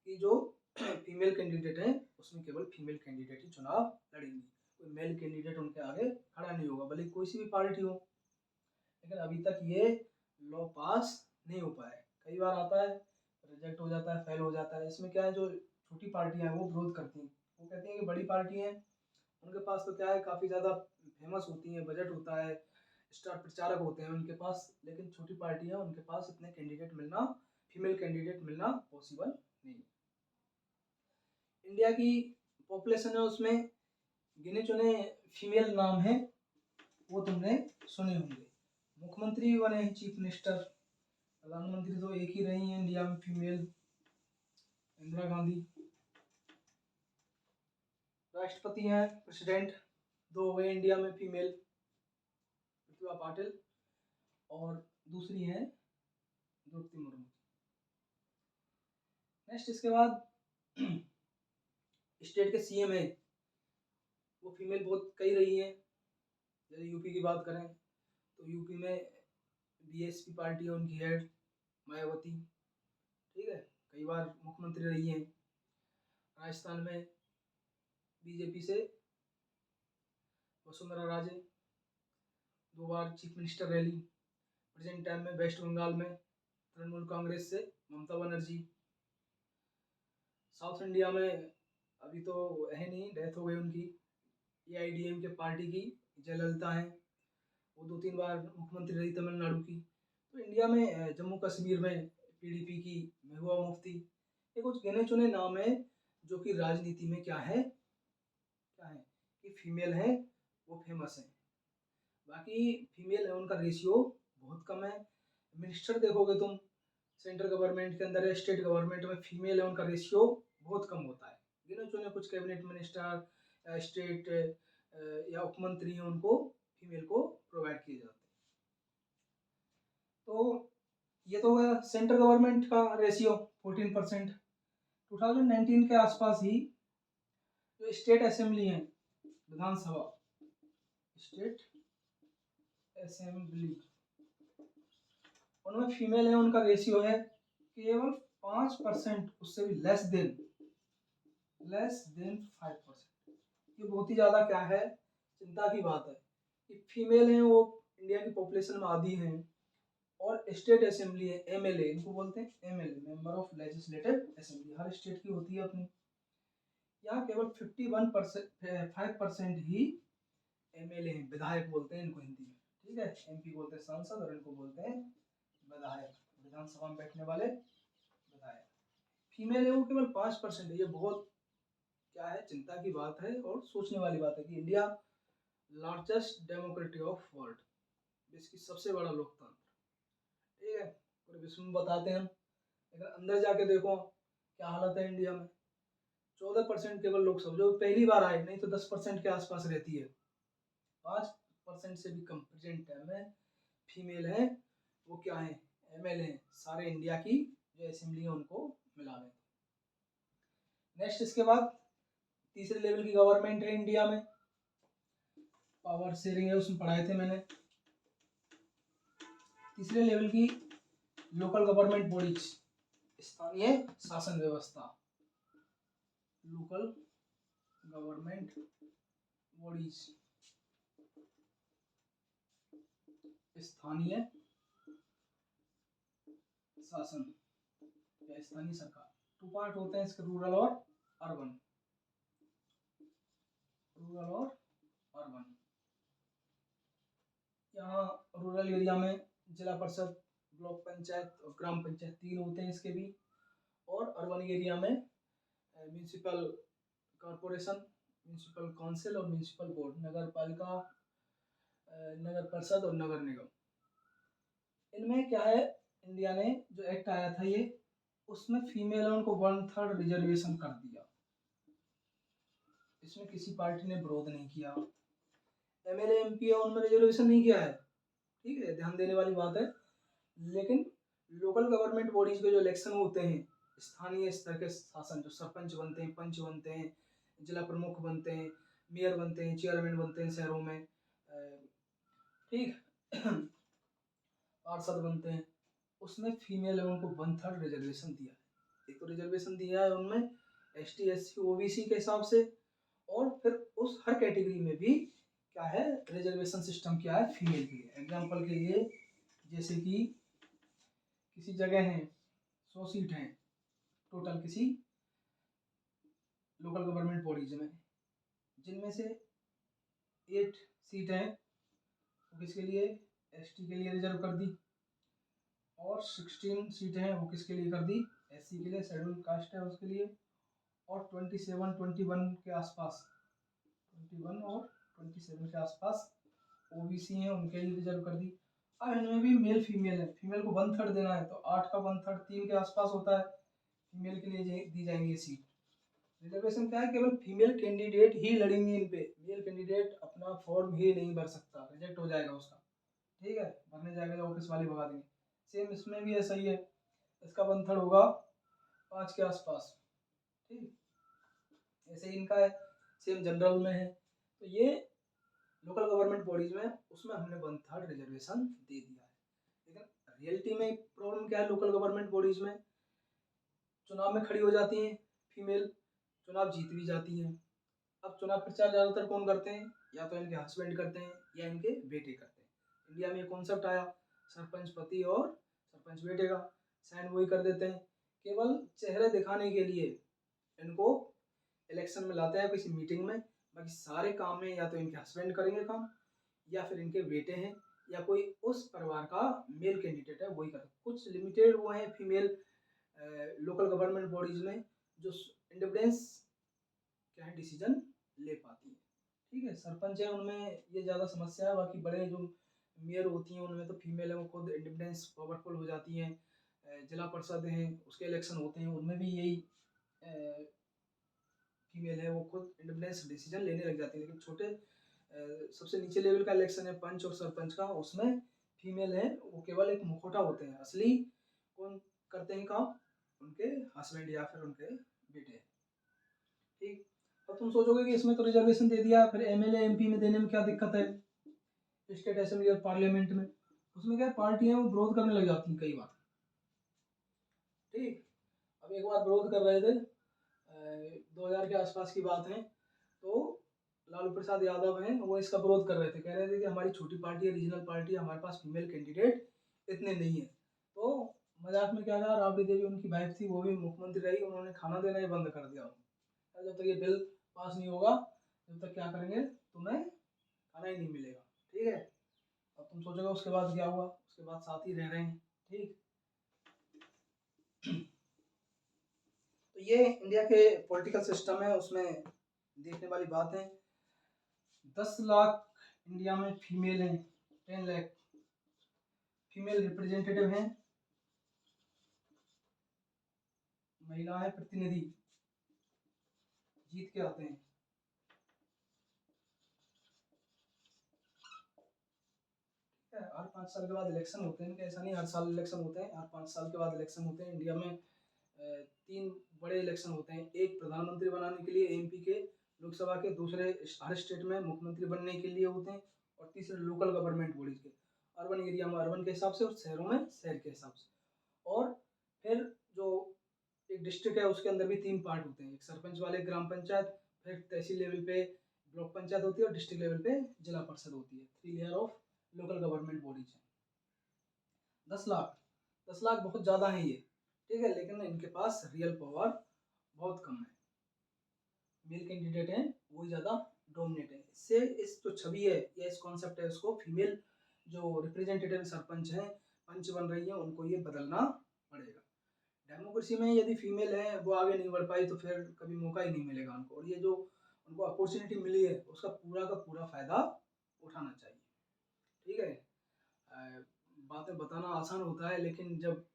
कि जो फीमेल कैंडिडेट है उसमें केवल फीमेल कैंडिडेट ही चुनाव लड़ेंगी, कोई मेल कैंडिडेट उनके आगे खड़ा नहीं होगा, भले कोई सी भी पार्टी हो। लेकिन अभी तक ये लॉ पास नहीं हो पाया है, कई बार आता है, रिजेक्ट हो जाता है, फेल हो जाता है। इसमें क्या है, जो छोटी पार्टियां हैं वो विरोध करती हैं, वो कहती हैं कि बड़ी पार्टी हैं, उनके पास तो क्या है, काफ़ी ज़्यादा फेमस होती हैं, बजट होता है, स्टार प्रचारक होते हैं उनके पास, लेकिन छोटी पार्टियां, उनके पास इतने कैंडिडेट मिलना, फीमेल कैंडिडेट मिलना पॉसिबल नहीं। इंडिया की पॉपुलेशन है उसमें गिने चुने फीमेल नाम है वो तुमने सुने होंगे। मुख्यमंत्री भी बने हैं, चीफ मिनिस्टर, प्रधानमंत्री तो एक ही रही है इंडिया में फीमेल, इंदिरा गांधी। राष्ट्रपति हैं, प्रेसिडेंट, 2 हो गए इंडिया में फीमेल, प्रतिभा पाटिल, और दूसरी है द्रौपदी मुर्मू। नेक्स्ट इसके बाद स्टेट के सीएम है वो फीमेल बहुत कई रही है। जैसे यूपी की बात करें तो यूपी में बीएसपी पार्टी है, उनकी हेड मायावती, ठीक है, कई बार मुख्यमंत्री रही हैं। राजस्थान में बीजेपी से वसुंधरा राजे 2 बार चीफ मिनिस्टर रही। प्रेजेंट टाइम में वेस्ट बंगाल में तृणमूल कांग्रेस से ममता बनर्जी। साउथ इंडिया में अभी तो है नहीं, डेथ हो गई उनकी, एआईडीएम के पार्टी की जयललिता हैं, वो 2-3 बार मुख्यमंत्री रही तमिलनाडु की। तो इंडिया में जम्मू कश्मीर में पीडीपी की महबूबा मुफ्ती, ये कुछ गिने चुने नाम है जो कि राजनीति में क्या है कि फीमेल है वो फेमस है। बाकी फीमेल है उनका रेशियो बहुत कम है। मिनिस्टर देखोगे तुम, सेंट्रल गवर्नमेंट के अंदर है, स्टेट गवर्नमेंट में फीमेल है उनका रेशियो बहुत कम होता है। गिने चुने कुछ कैबिनेट मिनिस्टर, स्टेट या उपमंत्री हैं, उनको फीमेल को प्रोवाइड किए जाते हैं। तो ये तो है सेंट्रल गवर्नमेंट का रेशियो 14%। 2019 के आसपास ही जो स्टेट असेंबली है, विधानसभा, स्टेट असेंबली, उनमें फीमेल है, उनका रेशियो है केवल 5%, उससे भी लेस देन 5%। ये बहुत ही ज्यादा क्या है, चिंता की बात है कि फीमेल है वो इंडिया की पॉपुलेशन में आधी हैं। और स्टेट असेंबली है, एमएलए, इनको बोलते हैं MLA, member of legislative assembly, her state की होती है अपनी। यहाँ केवल 5% ही एमएलए हैं, विधायक बोलते हैं इनको हिंदी में, ठीक है। एमपी बोलते हैं सांसद, और इनको बोलते हैं विधायक, विधानसभा में बैठने वाले विधायक। फीमेल है वो केवल 5% है। ये बहुत क्या है, चिंता की बात है और सोचने वाली बात है कि India largest democracy of world, विश्व की सबसे बड़ा लोकतंत्र, ठीक है, पूरे विश्व में बताते हैं हम, लेकिन अंदर जाके देखो क्या हालत है इंडिया में। 14% केवल लोग सब जो पहली बार आए, नहीं तो 10% के आसपास रहती है। 5% से भी कम प्रेजेंट टाइम में फीमेल है वो क्या है, एमएलए हैं, सारे इंडिया की जो असेंबली है उनको मिला लें। नेक्स्ट इसके बाद तीसरे लेवल की गवर्नमेंट है इंडिया में, पावर शेयरिंग है, उसमें पढ़ाए थे मैंने। तीसरे लेवल की लोकल गवर्नमेंट बॉडीज, स्थानीय शासन व्यवस्था, लोकल गवर्नमेंट बॉडीज, स्थानीय शासन या स्थानीय सरकार। 2 पार्ट होते हैं इसके, रूरल और अर्बन, रूरल और अर्बन। यहाँ रूरल एरिया में जिला परिषद, ब्लॉक पंचायत और ग्राम पंचायत 3 होते हैं इसके भी। और अर्बन एरिया में म्यूनिसिपल कॉरपोरेशन, म्यूनिसिपल काउंसिल और म्यूनिसिपल बोर्ड, नगर पालिका, नगर परिषद और नगर निगम। इनमें क्या है, इंडिया ने जो एक्ट आया था ये, उसमें फीमेलों को 1/3 रिजर्वेशन कर दिया। इसमें किसी पार्टी ने विरोध नहीं किया। एमएलए एमपी है उनमें रिजर्वेशन नहीं किया है, ठीक है, ध्यान देने वाली बात है। लेकिन लोकल गवर्नमेंट बॉडीज के जो इलेक्शन होते हैं, स्थानीय स्तर के शासन, जो सरपंच बनते हैं, पंच बनते हैं, जिला प्रमुख बनते हैं, मेयर बनते हैं, चेयरमैन बनते हैं शहरों में, ठीक, पार्षद बनते हैं, उसमें फीमेल लोगों को 1/3 रिजर्वेशन दिया है। एक तो रिजर्वेशन दिया है उनमें एसटी एससी ओबीसी के हिसाब से, और फिर उस हर कैटेगरी में भी क्या है, रिजर्वेशन सिस्टम क्या है फीमेल के लिए। एग्जाम्पल के लिए, जैसे कि किसी जगह है 100 सीट हैं टोटल किसी लोकल गवर्नमेंट बॉडीज में, जिनमें से 8 सीट हैं वो किसके लिए, एसटी के लिए रिजर्व कर दी, और 16 सीट हैं वो किसके लिए कर दी, एससी के लिए, शेड्यूल कास्ट है उसके लिए, और 21 के आसपास, 21 और 27 के आसपास ओबीसी हैं, उनके लिए रिजर्व कर दी। अब इनमें भी मेल फीमेल है, फीमेल को 1/3 देना है तो 8 का 1/3 3 के आसपास होता है, फीमेल के लिए दी जाएंगी सीट। रिजर्वेशन क्या है, केवल फीमेल कैंडिडेट ही लड़ेंगे इन पे, मेल कैंडिडेट अपना फॉर्म ही नहीं भर सकता, रिजेक्ट हो जाएगा उसका, ठीक है, भरने जाएगा तो ऑफिस वाले भगा देंगे। सेम इसमें भी ऐसा ही है, इसका 1/3 होगा 5 के आसपास, ठीक, ऐसे ही इनका है, सेम जनरल में है। तो ये लोकल गवर्नमेंट बॉडीज में, उसमें हमने 1/3 रिजर्वेशन दे दिया है। लेकिन रियलिटी में प्रॉब्लम क्या है, लोकल गवर्नमेंट बॉडीज में चुनाव में खड़ी हो जाती हैं फीमेल, चुनाव जीत भी जाती हैं। अब चुनाव प्रचार ज़्यादातर कौन करते हैं, या तो इनके हस्बैंड करते हैं या इनके बेटे करते हैं। इंडिया में कॉन्सेप्ट आया सरपंच पति और सरपंच बेटे का, साइन वही कर देते हैं, केवल चेहरे दिखाने के लिए इनको इलेक्शन में लाते हैं किसी मीटिंग में, बाकी सारे काम में या तो इनके हस्बैंड करेंगे काम, या फिर इनके बेटे हैं, या कोई उस परिवार का मेल कैंडिडेट है वही करता। कुछ लिमिटेड वो हैं फीमेल लोकल गवर्नमेंट बॉडीज में जो इंडिपेंडेंस क्या है डिसीजन ले पाती है, ठीक है। सरपंच है उनमें ये ज़्यादा समस्या है, बाकी बड़े जो मेयर होती हैं उनमें तो फीमेल है वो खुद इंडिपेंडेंस पावरफुल हो जाती हैं। जिला परिषद हैं उसके इलेक्शन होते हैं, उनमें भी यही फीमेल है वो खुद इंडिपेंडेंस डिसीजन लेने लग जाती है। लेकिन छोटे सबसे नीचे लेवल का इलेक्शन है पंच और सरपंच का, उसमें फीमेल है वो केवल एक मुखौटा होते हैं, असली कौन करते हैं काम, उनके हस्बैंड या फिर उनके बेटे, ठीक। अब तुम सोचोगे कि इसमें तो रिजर्वेशन दे दिया, फिर एमएलए एमपी में देने में क्या दिक्कत है, स्टेट असेंबली और पार्लियामेंट में। उसमें क्या पार्टियां वो विरोध करने लग जाती हैं कई बार। ठीक, अब एक बार विरोध कर रहे थे, 2000 के आसपास की बात है, तो लालू प्रसाद यादव हैं, वो इसका विरोध कर रहे थे, कह रहे थे कि हमारी छोटी पार्टी है, रीजनल पार्टी है, हमारे पास फीमेल कैंडिडेट इतने नहीं है। तो मजाक में क्या कहा, राबड़ी देवी उनकी वाइफ थी, वो भी मुख्यमंत्री रही, उन्होंने खाना देना ही बंद कर दिया। जब तक ये बिल पास नहीं होगा, जब तक क्या करेंगे, तुम्हें खाना ही नहीं मिलेगा। ठीक है, अब तुम सोचोगे उसके बाद क्या हुआ, उसके बाद साथ ही रह रहे हैं। ठीक, तो ये इंडिया के पॉलिटिकल सिस्टम है, उसमें देखने वाली बात है। 10 लाख इंडिया में फीमेल हैं, 10 लाख फीमेल रिप्रेजेंटेटिव हैं, महिलाएं प्रतिनिधि जीत के आते हैं। हर 5 साल के बाद इलेक्शन होते हैं, ऐसा नहीं हर साल इलेक्शन होते हैं, हर 5 साल के बाद इलेक्शन होते हैं। इंडिया में 3 बड़े इलेक्शन होते हैं, एक प्रधानमंत्री बनाने के लिए एमपी के लोकसभा के, दूसरे हर स्टेट में मुख्यमंत्री बनने के लिए होते हैं, और तीसरे लोकल गवर्नमेंट बॉडीज के, अर्बन एरिया में अर्बन के हिसाब से और शहरों में शहर के हिसाब से। और फिर जो एक डिस्ट्रिक्ट है उसके अंदर भी 3 पार्ट होते हैं, एक सरपंच वाले ग्राम पंचायत, फिर तहसील लेवल पे ब्लॉक पंचायत होती है, और डिस्ट्रिक्ट लेवल पे जिला परिषद होती है। 3 layer of local government bodies हैं। 10 लाख बहुत ज़्यादा है ये, ठीक है, लेकिन इनके पास रियल पावर बहुत कम है। मेल कैंडिडेट हैं वही ज़्यादा डोमिनेट है। इससे इस जो छवि है या इस कॉन्सेप्ट है उसको फीमेल जो रिप्रेजेंटेटिव सरपंच हैं, पंच बन रही हैं, उनको ये बदलना पड़ेगा। डेमोक्रेसी में यदि फीमेल है वो आगे नहीं बढ़ पाई तो फिर कभी मौका ही नहीं मिलेगा उनको, और ये जो उनको अपॉर्चुनिटी मिली है उसका पूरा का पूरा फायदा उठाना चाहिए। ठीक है, बातें बताना आसान होता है, लेकिन जब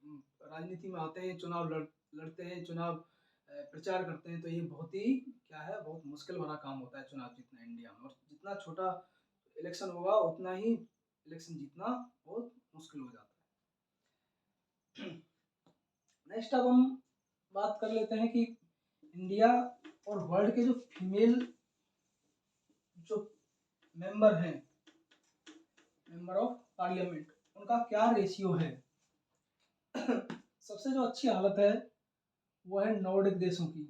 राजनीति में आते हैं, चुनाव लड़ते हैं, चुनाव प्रचार करते हैं, तो ये बहुत ही क्या है, बहुत मुश्किल भरा काम होता है चुनाव जीतना इंडिया में। और जितना छोटा इलेक्शन होगा उतना ही इलेक्शन जीतना बहुत मुश्किल हो जाता है। नेक्स्ट अब हम बात कर लेते हैं कि इंडिया और वर्ल्ड के जो फीमेल जो मेंबर हैं, मेंबर ऑफ पार्लियामेंट, उनका क्या रेशियो है। सबसे जो अच्छी हालत है वो है नॉर्डिक देशों की,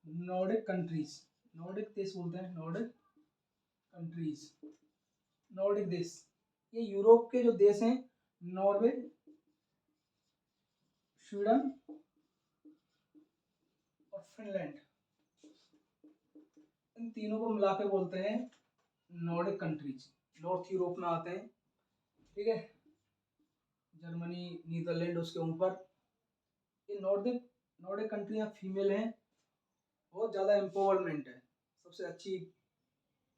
नॉर्डिक कंट्रीज, नॉर्डिक देश बोलते हैं, नॉर्डिक कंट्रीज, नॉर्डिक देश, ये यूरोप के जो देश हैं, नॉर्वे, स्वीडन और फिनलैंड, इन तीनों को मिला के बोलते हैं नॉर्डिक कंट्रीज। नॉर्थ यूरोप में आते हैं, ठीक है, जर्मनी, नीदरलैंड उसके ऊपर। ये नॉर्डिक नॉर्डिक कंट्रियाँ फीमेल हैं, बहुत ज़्यादा एम्पावरमेंट है, सबसे अच्छी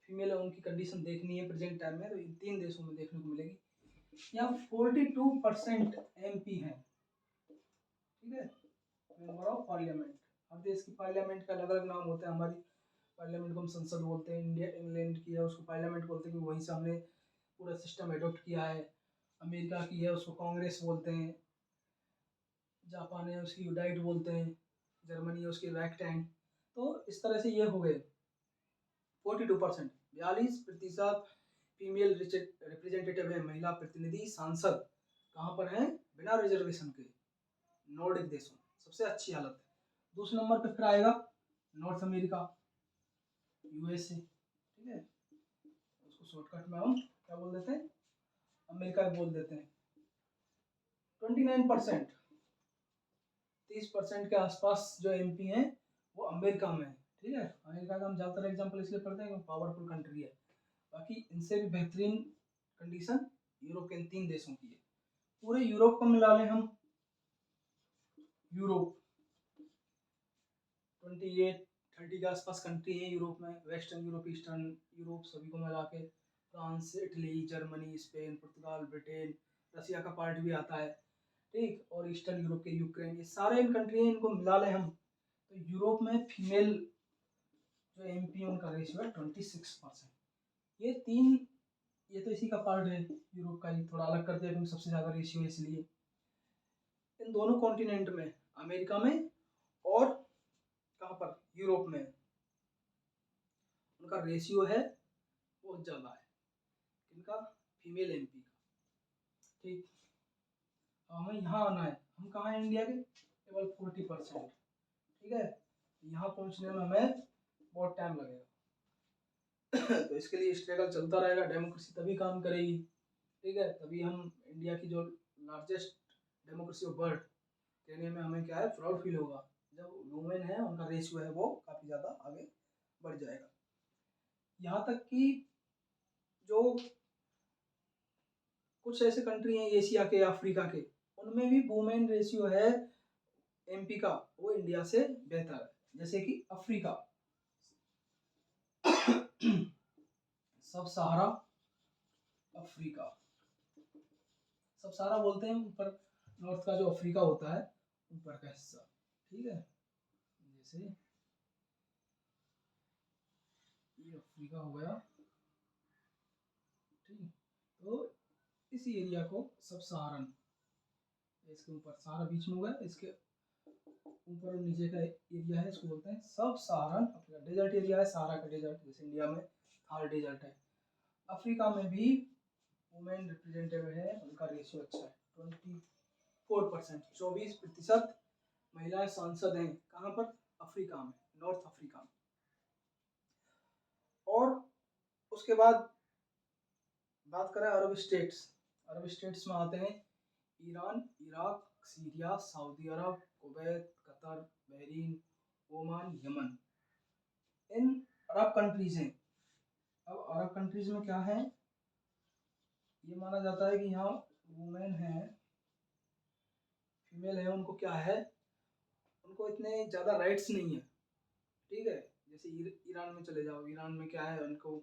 फीमेल है, उनकी कंडीशन देखनी है प्रेजेंट टाइम में तो इन 3 देशों में देखने को मिलेगी। यहाँ 42% MP हैं, ठीक है, मेंबर ऑफ पार्लियामेंट। हर देश की पार्लियामेंट का अलग अलग नाम होता है, हमारी पार्लियामेंट को हम संसद बोलते हैं, इंडिया इंग्लैंड की है उसको पार्लियामेंट बोलते हैं, वहीं से हमने पूरा सिस्टम एडोप्ट किया है। अमेरिका की है उसको कांग्रेस बोलते हैं, जापान है उसकी यूडाइट बोलते हैं, जर्मनी है उसकी रैक्टैंग। तो इस तरह से ये हो गए 42%, 42% फीमेल रिप्रेजेंटेटिव है, महिला प्रतिनिधि सांसद कहाँ पर हैं, बिना रिजर्वेशन के, नॉर्डिक देशों, सबसे अच्छी हालत है। दूसरे नंबर पे फिर आएगा नॉर्थ अमेरिका, USA, ठीक है, उसको शॉर्टकट में हम क्या बोल देते हैं, अमेरिका बोल देते हैं। 29%, 30% के आसपास जो MP हैं वो अमेरिका में है, ठीक है। अमेरिका का हम ज़्यादातर एग्जाम्पल इसलिए पढ़ते हैं क्योंकि पावरफुल कंट्री है। बाकी इनसे भी बेहतरीन कंडीशन यूरोप के इन 3 देशों की है। पूरे यूरोप को मिला लें हम, यूरोप 28-30 के आसपास कंट्री है यूरोप में, वेस्टर्न यूरोप, ईस्टर्न यूरोप, सभी को मिला के फ्रांस, इटली, जर्मनी, स्पेन, पुर्तगाल, ब्रिटेन, रसिया का पार्ट भी आता है, ठीक, और ईस्टर्न यूरोप के यूक्रेन, ये सारे इन कंट्री हैं, इनको मिला लें हम तो यूरोप में फीमेल जो MP उनका रेशियो है 26%। ये 3, ये तो इसी का पार्ट है यूरोप का ही, थोड़ा अलग कर दिया क्योंकि सबसे ज़्यादा रेशियो है इसलिए। इन दोनों कॉन्टिनेंट में, अमेरिका में और कहाँ पर, यूरोप में, उनका रेशियो है बहुत ज़्यादा है। इनका फीमेल एमपी का। ठीक, हमें यहाँ आना है। हम कहाँ हैं इंडिया के? केवल 40%। ठीक है, यहाँ पहुँचने में हमें बहुत टाइम लगेगा। तो इसके लिए स्ट्रगल चलता रहेगा, डेमोक्रेसी तभी काम करेगी। ठीक है, तभी हम इंडिया की जो लार्जेस्ट डेमोक्रेसी ऑफ वर्ल्ड कहने में हमें क्या है, प्राउड फील होगा जब वुमेन है उनका रेशियो है वो काफ़ी ज़्यादा आगे बढ़ जाएगा। यहाँ तक कि जो कुछ ऐसे कंट्री हैं एशिया के, अफ्रीका के, उनमें भी वुमेन रेशियो है एमपी का वो इंडिया से बेहतर है। जैसे कि अफ्रीका, सब सहारा अफ्रीका, सब सहारा बोलते हैं ऊपर नॉर्थ का जो अफ्रीका होता है ऊपर का हिस्सा। ठीक है, जैसे ये अफ्रीका हो गया। ठीक, तो इस एरिया को सब सहारन, इसके ऊपर सहारा बीच में होगा, इसके ऊपर और नीचे का एरिया है इसको बोलते हैं सब सहारन अफ्रीका। डेजर्ट एरिया है सहारा का डेजर्ट, जैसे इंडिया में थार डेजर्ट है। अफ्रीका में भी वुमेन रिप्रेजेंटेटिव है, उनका रेशियो अच्छा है 24%, 24% महिलाएं सांसद हैं। कहाँ पर? अफ्रीका में, नॉर्थ अफ्रीका में। और उसके बाद बात करें अरब स्टेट्स, अरब स्टेट्स में आते हैं Iran, Iraq, Syria, Saudi Arab, Kuwait, Qatar, Bahrain, Oman, Yemen. इन अरब कंट्रीज हैं। अब अरब कंट्रीज में क्या है, ये माना जाता है कि यहाँ वुमेन है, फीमेल है, उनको क्या है, उनको इतने ज़्यादा राइट्स नहीं है। ठीक है, जैसे ईरान में चले जाओ, ईरान में क्या है, उनको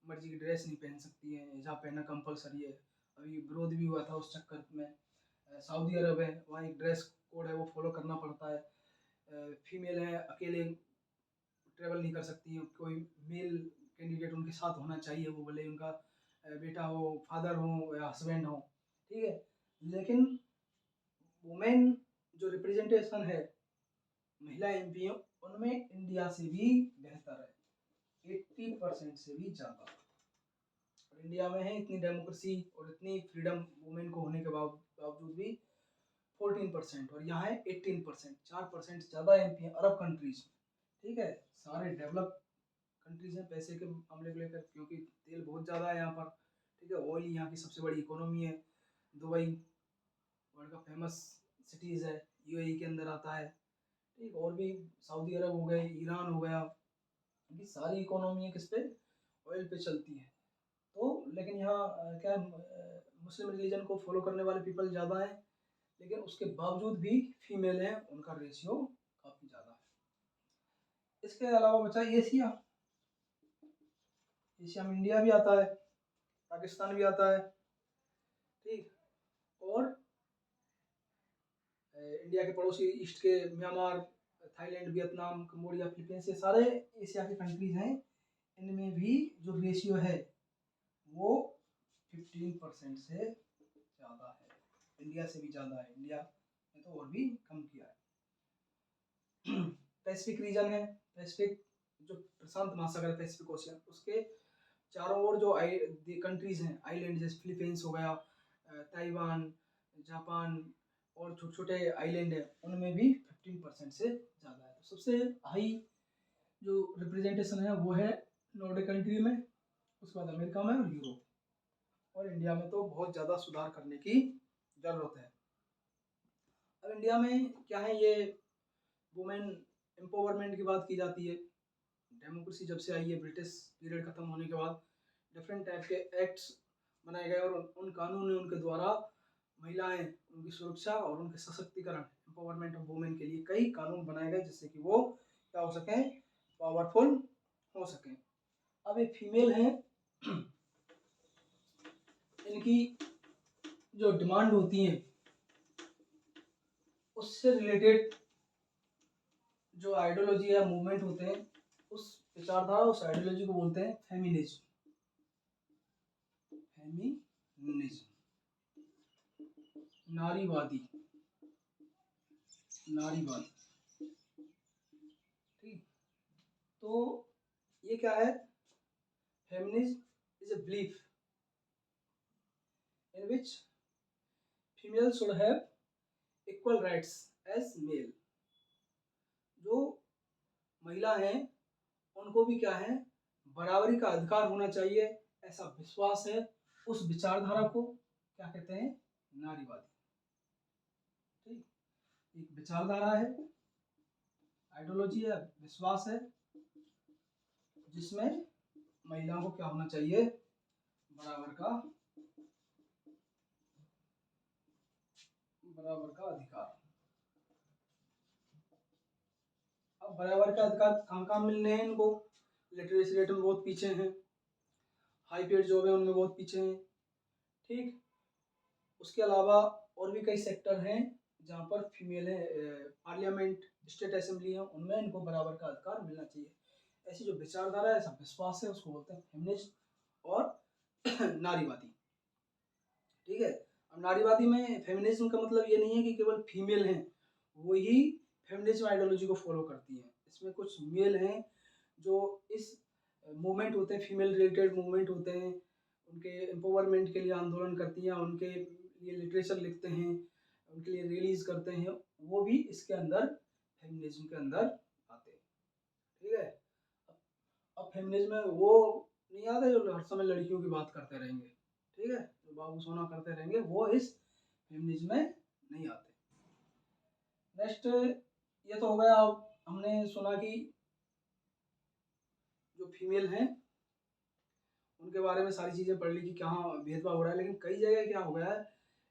मर्जी की ड्रेस नहीं पहन सकती है, हिजाब पहनना कंपलसरी है। अभी विरोध भी हुआ था उस चक्कर में। सऊदी अरब है, वहाँ एक ड्रेस कोड है वो फॉलो करना पड़ता है। फीमेल है, अकेले ट्रेवल नहीं कर सकती है, कोई मेल कैंडिडेट उनके साथ होना चाहिए, वो भले उनका बेटा हो, फादर हो या हस्बैंड हो। ठीक है, लेकिन वुमेन जो रिप्रेजेंटेशन है महिला एमपी उनमें इंडिया से भी बेहतर है, 80% से भी ज़्यादा। और इंडिया में है इतनी डेमोक्रेसी और इतनी फ्रीडम वुमेन को होने के बावजूद भी 14%, और यहाँ है 18%, 4% ज़्यादा एमपी है अरब कंट्रीज में। ठीक है, सारे डेवलप कंट्रीज हैं पैसे के मामले को लेकर, क्योंकि तेल बहुत ज़्यादा है यहाँ पर। ठीक है, ऑयल यहाँ की सबसे बड़ी इकोनॉमी है। दुबई वर्ल्ड का फेमस सिटीज़ है, यूएई के अंदर आता है। ठीक, और भी सऊदी अरब हो गए, ईरान हो गया, इनकी सारी इकोनॉमी है किस पे, ऑयल पे चलती है। तो लेकिन यहाँ क्या मुस्लिम रिलीजन को फॉलो करने वाले पीपल ज़्यादा हैं, लेकिन उसके बावजूद भी फीमेल हैं, उनका रेशियो काफ़ी ज़्यादा है। इसके अलावा बचा एशिया, एशिया में इंडिया भी आता है, पाकिस्तान भी आता है। ठीक, और इंडिया के पड़ोसी ईस्ट के Myanmar, Thailand, Vietnam, Cambodia, Philippines, ये सारे एशिया के कंट्रीज हैं। इनमें भी जो रेशियो है वो 15% से ज़्यादा है, इंडिया से भी ज़्यादा है। इंडिया ने तो और भी कम किया है। पैसिफिक रीजन है, पैसिफिक जो प्रशांत महासागर है, पैसिफिक ओशियन, उसके चारों ओर जो कंट्रीज हैं आइलैंड, जैसे फिलीपींस हो गया, ताइवान, जापान और छोटे छोटे आइलैंड है, उनमें भी 15% से ज़्यादा है। तो सबसे हाई जो रिप्रेजेंटेशन है वो है नॉर्डिक कंट्री में, उसके बाद अमेरिका में और यूरोप। और इंडिया में तो बहुत ज़्यादा सुधार करने की ज़रूरत है। अब इंडिया में क्या है, ये वुमेन एम्पावरमेंट की बात की जाती है। डेमोक्रेसी जब से आई है, ब्रिटिश पीरियड खत्म होने के बाद डिफरेंट टाइप के एक्ट्स बनाए गए, और उन कानून उनके द्वारा महिलाएं, उनकी सुरक्षा और उनके सशक्तिकरण, एम्पावरमेंट ऑफ वुमेन के लिए कई कानून बनाए गए, जिससे कि वो क्या हो सकें, पावरफुल हो सकें। अब ये फीमेल हैं, इनकी जो डिमांड होती है उससे रिलेटेड जो आइडियोलॉजी या मूवमेंट होते हैं, उस विचारधारा, उस आइडियोलॉजी को बोलते हैं फेमिनिज्म। फेमिनिज्म, नारीवादी, नारीवादी। ठीक, तो ये क्या है, feminism is a belief in which female should have equal rights as male। जो महिला हैं उनको भी क्या है, बराबरी का अधिकार होना चाहिए, ऐसा विश्वास है। उस विचारधारा को क्या कहते हैं, नारीवादी। ठीक, एक विचारधारा है, आइडियोलॉजी है, विश्वास है, जिसमें महिलाओं को क्या होना चाहिए, बराबर का अधिकार। अब बराबर का अधिकार कहाँ कहाँ मिलने हैं इनको, लिटरेसी रेट में बहुत पीछे हैं, हाई पेड जॉब है उनमें बहुत पीछे हैं। ठीक, उसके अलावा और भी कई सेक्टर हैं जहाँ पर फीमेल है, पार्लियामेंट, स्टेट असेंबली है, उनमें इनको बराबर का अधिकार मिलना चाहिए। ऐसी जो विचारधारा है, ऐसा विश्वास है, उसको बोलते हैं फेमिनिज्म और नारीवादी। ठीक है, अब नारीवादी में फेमिनिज्म का मतलब ये नहीं है कि केवल फीमेल हैं वही फेमिनिज्म आइडियोलॉजी को फॉलो करती हैं। इसमें कुछ मेल हैं जो इस मूवमेंट होते हैं, फीमेल रिलेटेड मूवमेंट होते हैं, उनके एम्पावरमेंट के लिए आंदोलन करती हैं, उनके लिए लिटरेचर लिखते हैं, उनके लिए रिलीज करते हैं, वो भी इसके अंदर फेमिनिज्म के अंदर आते हैं। ठीक है, अब फेमिनिज्म में वो नहीं आते जो हर समय लड़कियों की बात करते रहेंगे, ठीक है, जो बाबू सोना करते रहेंगे, वो इस फेमिनिज्म में नहीं आते। नेक्स्ट ये तो हो गया, अब हमने सुना कि जो फीमेल हैं उनके बारे में सारी चीज़ें पढ़ ली कि कहाँ भेदभाव हो रहा है, लेकिन कई जगह क्या हो गया है,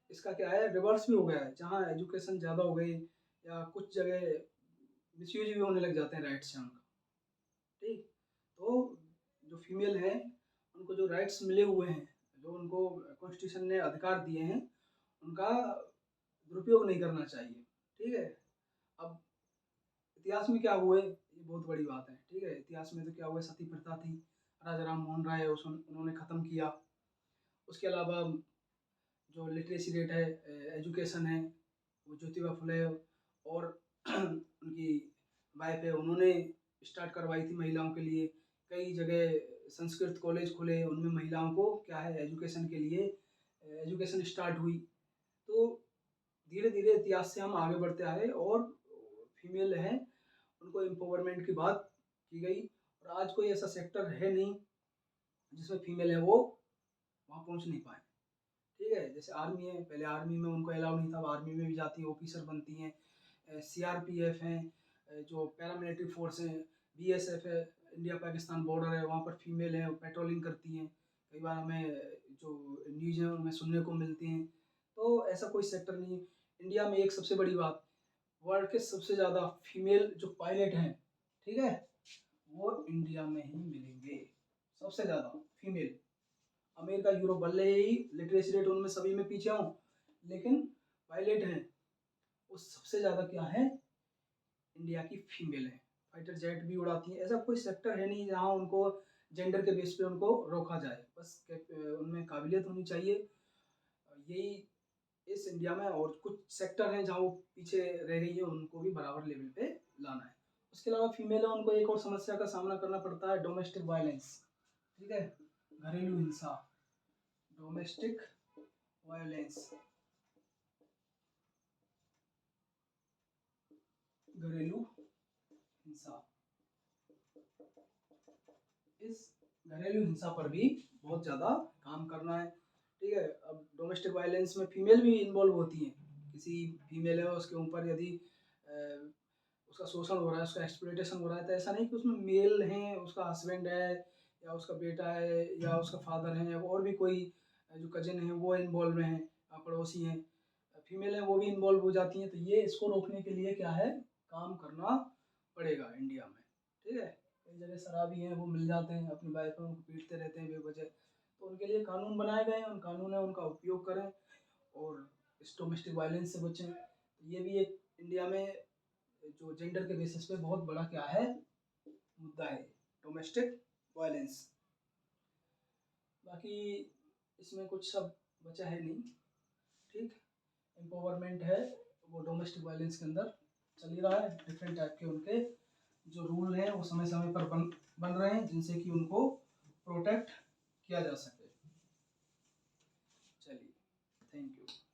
इसका क्या है, रिवर्स भी हो गया है। जहाँ एजुकेशन ज़्यादा हो गई या कुछ जगह मिसयूज भी होने लग जाते हैं राइट्स से उनका। ठीक, तो जो फीमेल हैं उनको जो राइट्स मिले हुए हैं, जो उनको कॉन्स्टिट्यूशन ने अधिकार दिए हैं, उनका दुरुपयोग नहीं करना चाहिए। ठीक है, अब इतिहास में क्या हुए, ये बहुत बड़ी बात है। ठीक है, इतिहास में तो क्या हुआ, सती प्रथा थी, राजा राम मोहन राय उन्होंने ख़त्म किया। उसके अलावा जो लिटरेसी रेट है, एजुकेशन है, वो ज्योतिबा फुले और उनकी वाइफ है, उन्होंने स्टार्ट करवाई थी महिलाओं के लिए। कई जगह संस्कृत कॉलेज खुले, उनमें महिलाओं को क्या है, एजुकेशन के लिए एजुकेशन स्टार्ट हुई। तो धीरे धीरे इतिहास से हम आगे बढ़ते आए और फीमेल हैं उनको एम्पावरमेंट की बात की गई, और आज कोई ऐसा सेक्टर है नहीं जिसमें फीमेल है वो वहाँ पहुँच नहीं पाए। ठीक है, जैसे आर्मी है, पहले आर्मी में उनको अलाउ नहीं था, आर्मी में भी जाती है, ऑफिसर बनती हैं। CRPF हैं, जो पैरामिलिट्री फोर्स हैं, BSF है, इंडिया पाकिस्तान बॉर्डर है, वहाँ पर फीमेल है, पेट्रोलिंग करती हैं। कई बार हमें जो न्यूज़ है उनमें सुनने को मिलती हैं। तो ऐसा कोई सेक्टर नहीं है। इंडिया में एक सबसे बड़ी बात, वर्ल्ड के सबसे ज़्यादा फीमेल जो पायलट हैं, ठीक है, वो इंडिया में ही मिलेंगे, सबसे ज़्यादा फीमेल। अमेरिका, यूरोप भले ही लिटरेसी रेट उनमें सभी में पीछे हों, लेकिन पायलट हैं वो सबसे ज़्यादा क्या है, इंडिया की फीमेल है। फाइटर जेट भी उड़ाती हैं। ऐसा कोई सेक्टर है नहीं जहाँ उनको जेंडर के बेस पे उनको रोका जाए, बस उनमें काबिलियत होनी चाहिए। यही इस इंडिया में, और कुछ सेक्टर हैं जहाँ वो पीछे रह गई है, उनको भी बराबर लेवल पे लाना है। उसके अलावा फीमेल है उनको एक और समस्या का सामना करना पड़ता है, डोमेस्टिक वायलेंस। ठीक है, घरेलू हिंसा, डोमेस्टिक वायलेंस, घरेलू हिंसा। इस घरेलू हिंसा पर भी बहुत ज़्यादा काम करना है। ठीक है, अब डोमेस्टिक वायलेंस में फीमेल भी इन्वॉल्व होती हैं। किसी फीमेल है उसके ऊपर यदि उसका शोषण हो रहा है, उसका एक्सप्लॉइटेशन हो रहा है, तो ऐसा नहीं कि उसमें मेल हैं, उसका हस्बैंड है या उसका बेटा है या उसका फादर है या और भी कोई जो कजिन है वो इन्वॉल्व हैं, पड़ोसी हैं, फीमेल है वो भी इन्वॉल्व हो जाती हैं। तो ये इसको रोकने के लिए क्या है, काम करना पड़ेगा इंडिया में। ठीक है, कई जगह शराबी हैं वो मिल जाते हैं, अपनी वाइफ उनको पीटते रहते हैं बेवजह, तो उनके लिए कानून बनाए गए हैं, उन कानून है उनका उपयोग करें और इस डोमेस्टिक वायलेंस से बचें। तो ये भी एक इंडिया में जो जेंडर के बेसिस पे बहुत बड़ा क्या है, मुद्दा है, डोमेस्टिक वायलेंस। बाकी इसमें कुछ सब बचा है नहीं। ठीक, एम्पावरमेंट है वो डोमेस्टिक वायलेंस के अंदर चल ही रहा है। डिफरेंट टाइप के उनके जो रूल हैं वो समय समय पर बन रहे हैं, जिनसे कि उनको प्रोटेक्ट किया जा सके। चलिए, थैंक यू।